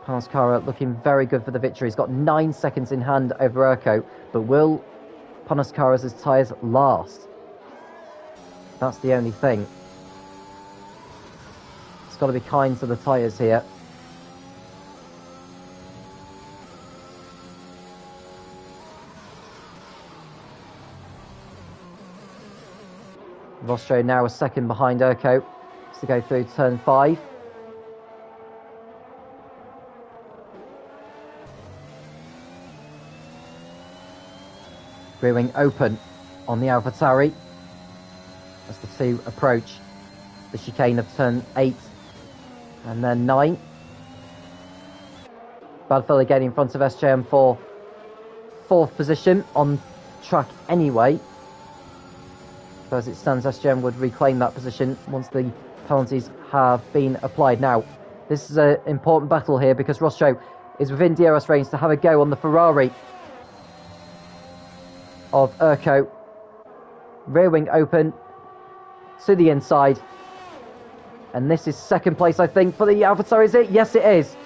Panos looking very good for the victory. He's got 9 seconds in hand over Urko, but will Panos tyres last? That's the only thing. It's got to be kind to the tyres here. Roscoe now a second behind Urko to go through turn 5. Rear wing open on the AlphaTauri as the two approach the chicane of turn 8 and then 9. Badfield again in front of SJM for 4th position on track anyway. So as it stands, SJM would reclaim that position once the penalties have been applied. Now, this is an important battle here because Roscoe is within DRS range to have a go on the Ferrari of Urko. Rear wing open to the inside. And this is second place, I think, for the AlphaTauri, is it? Yes, it is.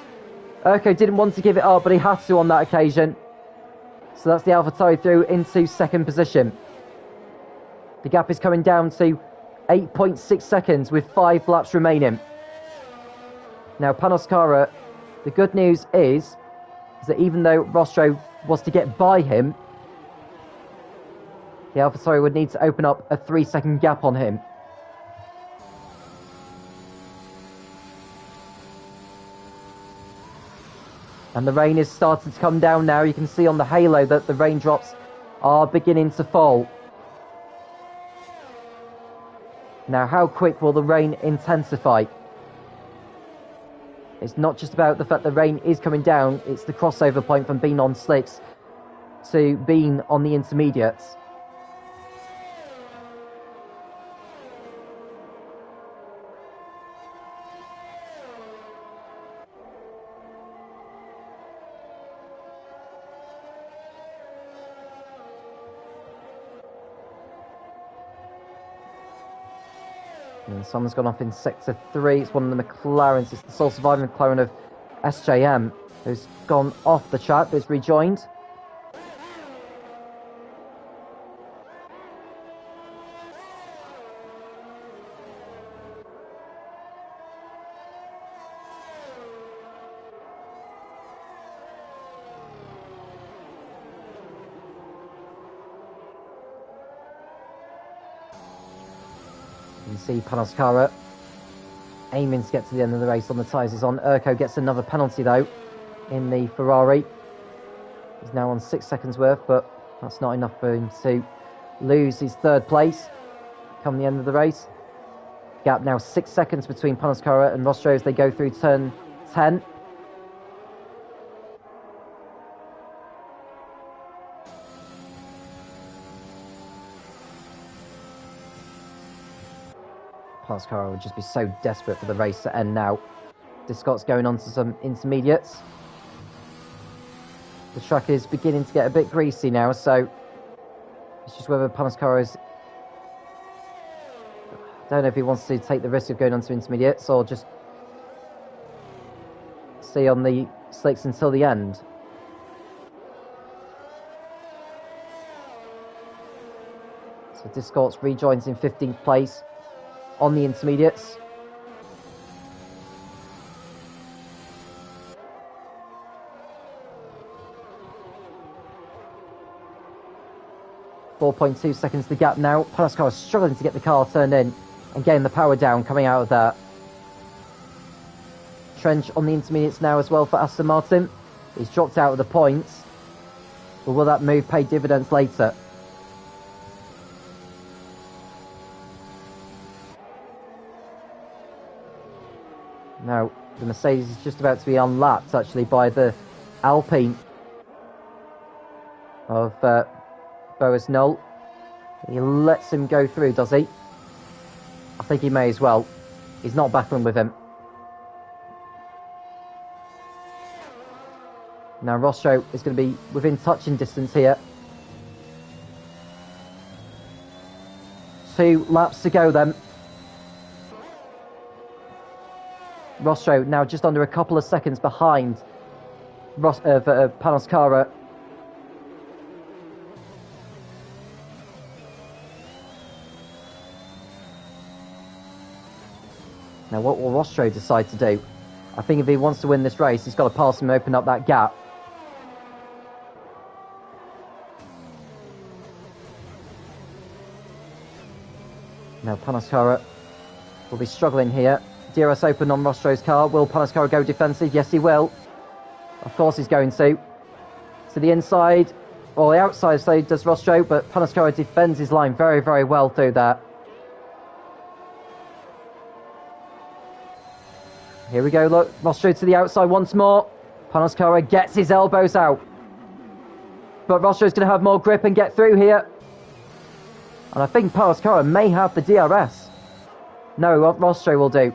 Urko didn't want to give it up, but he had to on that occasion. So that's the AlphaTauri through into second position. The gap is coming down to 8.6 seconds with 5 laps remaining. Now, Panos, the good news is that even though Roscoe was to get by him, the AlphaTauri would need to open up a 3-second gap on him. And the rain is starting to come down now. You can see on the halo that the raindrops are beginning to fall. Now, how quick will the rain intensify? It's not just about the fact the rain is coming down, it's the crossover point from being on slicks to being on the intermediates. And someone's gone off in sector 3. It's one of the McLarens. It's the sole surviving McLaren of SJM who's gone off the track but is rejoined. You can see Panos aiming to get to the end of the race on the tyres is on. Urko gets another penalty though in the Ferrari. He's now on 6 seconds worth, but that's not enough for him to lose his 3rd place come the end of the race. Gap now 6 seconds between Panos and Roscoe as they go through turn 10. Panos would just be so desperate for the race to end now. Discott's going on to some intermediates. The track is beginning to get a bit greasy now, so it's just whether Panos is... I don't know if he wants to take the risk of going on to intermediates or just stay on the slicks until the end. So Discott's rejoins in 15th place on the intermediates. .2 seconds the gap now. Panos is struggling to get the car turned in and getting the power down coming out of that. Trench on the intermediates now as well for Aston Martin. He's dropped out of the points, but will that move pay dividends later? Now, the Mercedes is just about to be unlapped, actually, by the Alpine of Boas Knoll. He lets him go through, does he? I think he may as well. He's not battling with him. Now Rostro is going to be within touching distance here. 2 laps to go then. Rostro now just under a couple of seconds behind Panos Kara. Now what will Rostro decide to do? I think if he wants to win this race, he's got to pass him and open up that gap. Now Panos Kara will be struggling here. DRS open on Rostro's car. Will Panos Kara go defensive? Yes, he will. Of course he's going to. To the inside, or the outside, so does Rostro, but Panos Kara defends his line very, very well through that. Here we go, look. Rostro to the outside once more. Panos Kara gets his elbows out. But Rostro's going to have more grip and get through here. And I think Panos Kara may have the DRS. No, what Rostro will do.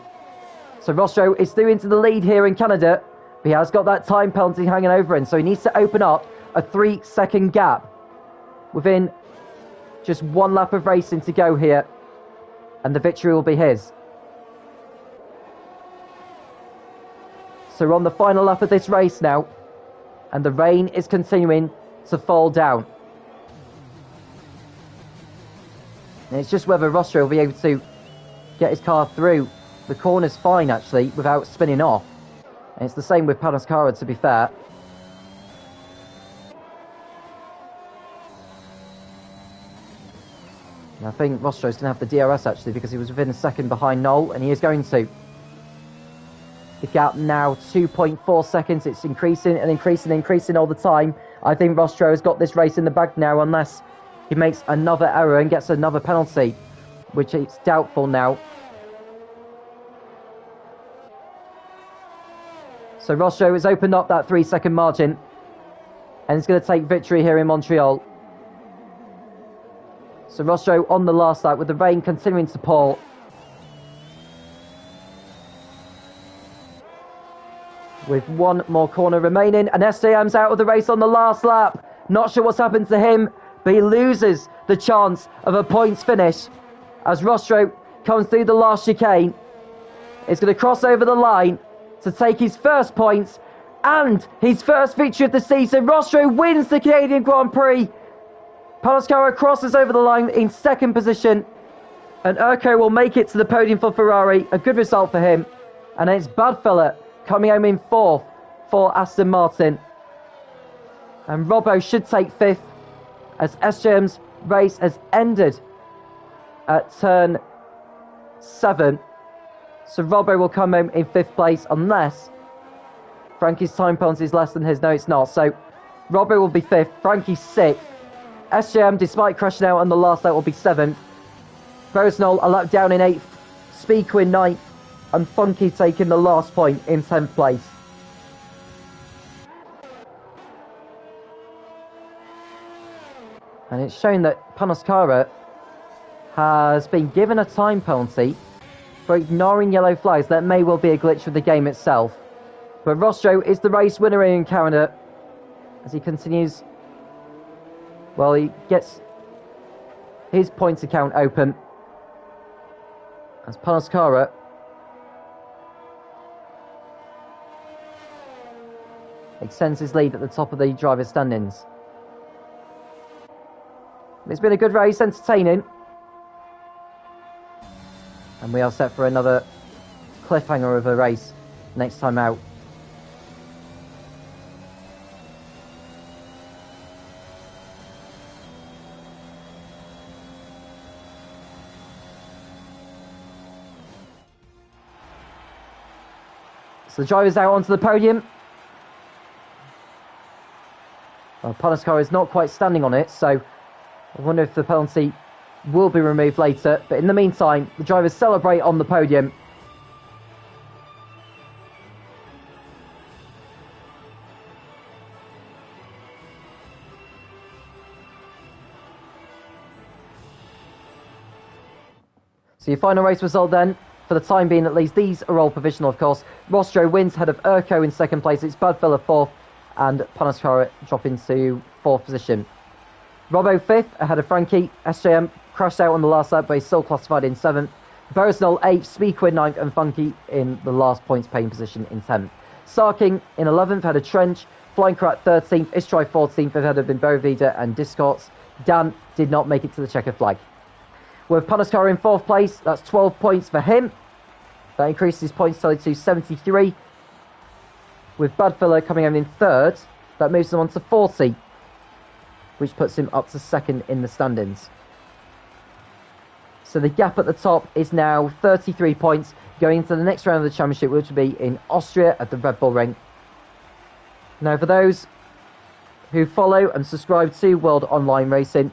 So Rostro is through into the lead here in Canada. But he has got that time penalty hanging over him. So he needs to open up a 3-second gap within just 1 lap of racing to go here. And the victory will be his. So we're on the final lap of this race now. And the rain is continuing to fall down. And it's just whether Rostro will be able to get his car through the corners fine, actually, without spinning off. And it's the same with Panos Kara, to be fair. And I think Rostro's going to have the DRS, actually, because he was within a second behind Noel, and he is going to. The gap now 2.4 seconds. It's increasing and increasing all the time. I think Rostro has got this race in the bag now, unless he makes another error and gets another penalty, which is doubtful now. So Rostro has opened up that 3-second margin, and he's going to take victory here in Montreal. So Rostro on the last lap with the rain continuing to pour. With 1 more corner remaining, and SJM's out of the race on the last lap. Not sure what's happened to him, but he loses the chance of a points finish as Rostro comes through the last chicane. He's going to cross over the line to take his first points and his first victory of the season. Rostro wins the Canadian Grand Prix. Panos Kara crosses over the line in 2nd position, and Urko will make it to the podium for Ferrari. A good result for him. And then it's Badfella coming home in 4th for Aston Martin. And Robbo should take 5th, as SJM's race has ended at turn 7. So Robbo will come home in 5th place, unless Frankie's time penalty is less than his. No, it's not. So Robbo will be 5th, Frankie 6th. SJM, despite crashing out on the last lap, will be 7th. Rosenol a lap down in 8th. Speaker in 9th. And Funky taking the last point in 10th place. And it's shown that Panos Kara has been given a time penalty for ignoring yellow flags. That may well be a glitch with the game itself. But Rostro is the race winner in Canada as he continues. Well, he gets his points account open as Panos Kara extends his lead at the top of the driver's standings. It's been a good race, entertaining. And we are set for another cliffhanger of a race next time out. So the driver's out onto the podium. Well, Panos Kara is not quite standing on it, so I wonder if the penalty will be removed later. But in the meantime, the drivers celebrate on the podium. So your final race result then, for the time being at least, these are all provisional of course. Rostro wins ahead of Urko in 2nd place, it's Badfella 4th, and Panoscara dropping to 4th position. Robbo 5th ahead of Frankie. SJM crashed out on the last lap, but he's still classified in 7th. Verisnol 8th, Speedquid 9th, and Funky in the last points paying position in 10th. Sarking in 11th ahead of Trench. Flying Krat 13th, Istrai 14th ahead of Vida and Discords. Dan did not make it to the checker flag. With Panoscara in 4th place, that's 12 points for him. That increases his points tally to 73. With Badfiller coming in 3rd, that moves him on to 40, which puts him up to 2nd in the standings. So the gap at the top is now 33 points, going into the next round of the championship, which will be in Austria at the Red Bull Ring. Now, for those who follow and subscribe to World Online Racing,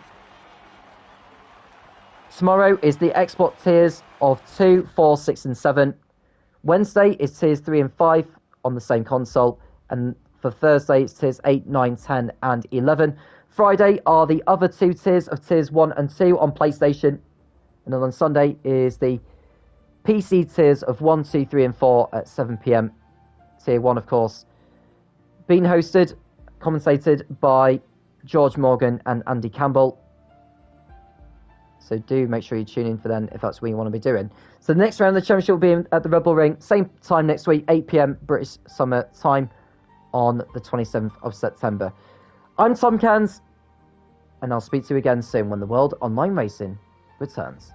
tomorrow is the export tiers of 2, 4, 6 and 7. Wednesday is tiers 3 and 5 on the same console, and for Thursday it's tiers 8, 9, 10 and 11. Friday are the other 2 tiers of tiers 1 and 2 on PlayStation, and then on Sunday is the PC tiers of 1, 2, 3 and 4 at 7 PM. Tier 1, of course, being hosted, commentated by George Morgan and Andy Campbell. So do make sure you tune in for them if that's what you want to be doing. So the next round of the championship will be at the Red Bull Ring, same time next week, 8 PM British Summer Time on the 27th of September. I'm Tom Cairns, and I'll speak to you again soon when the World Online Racing returns.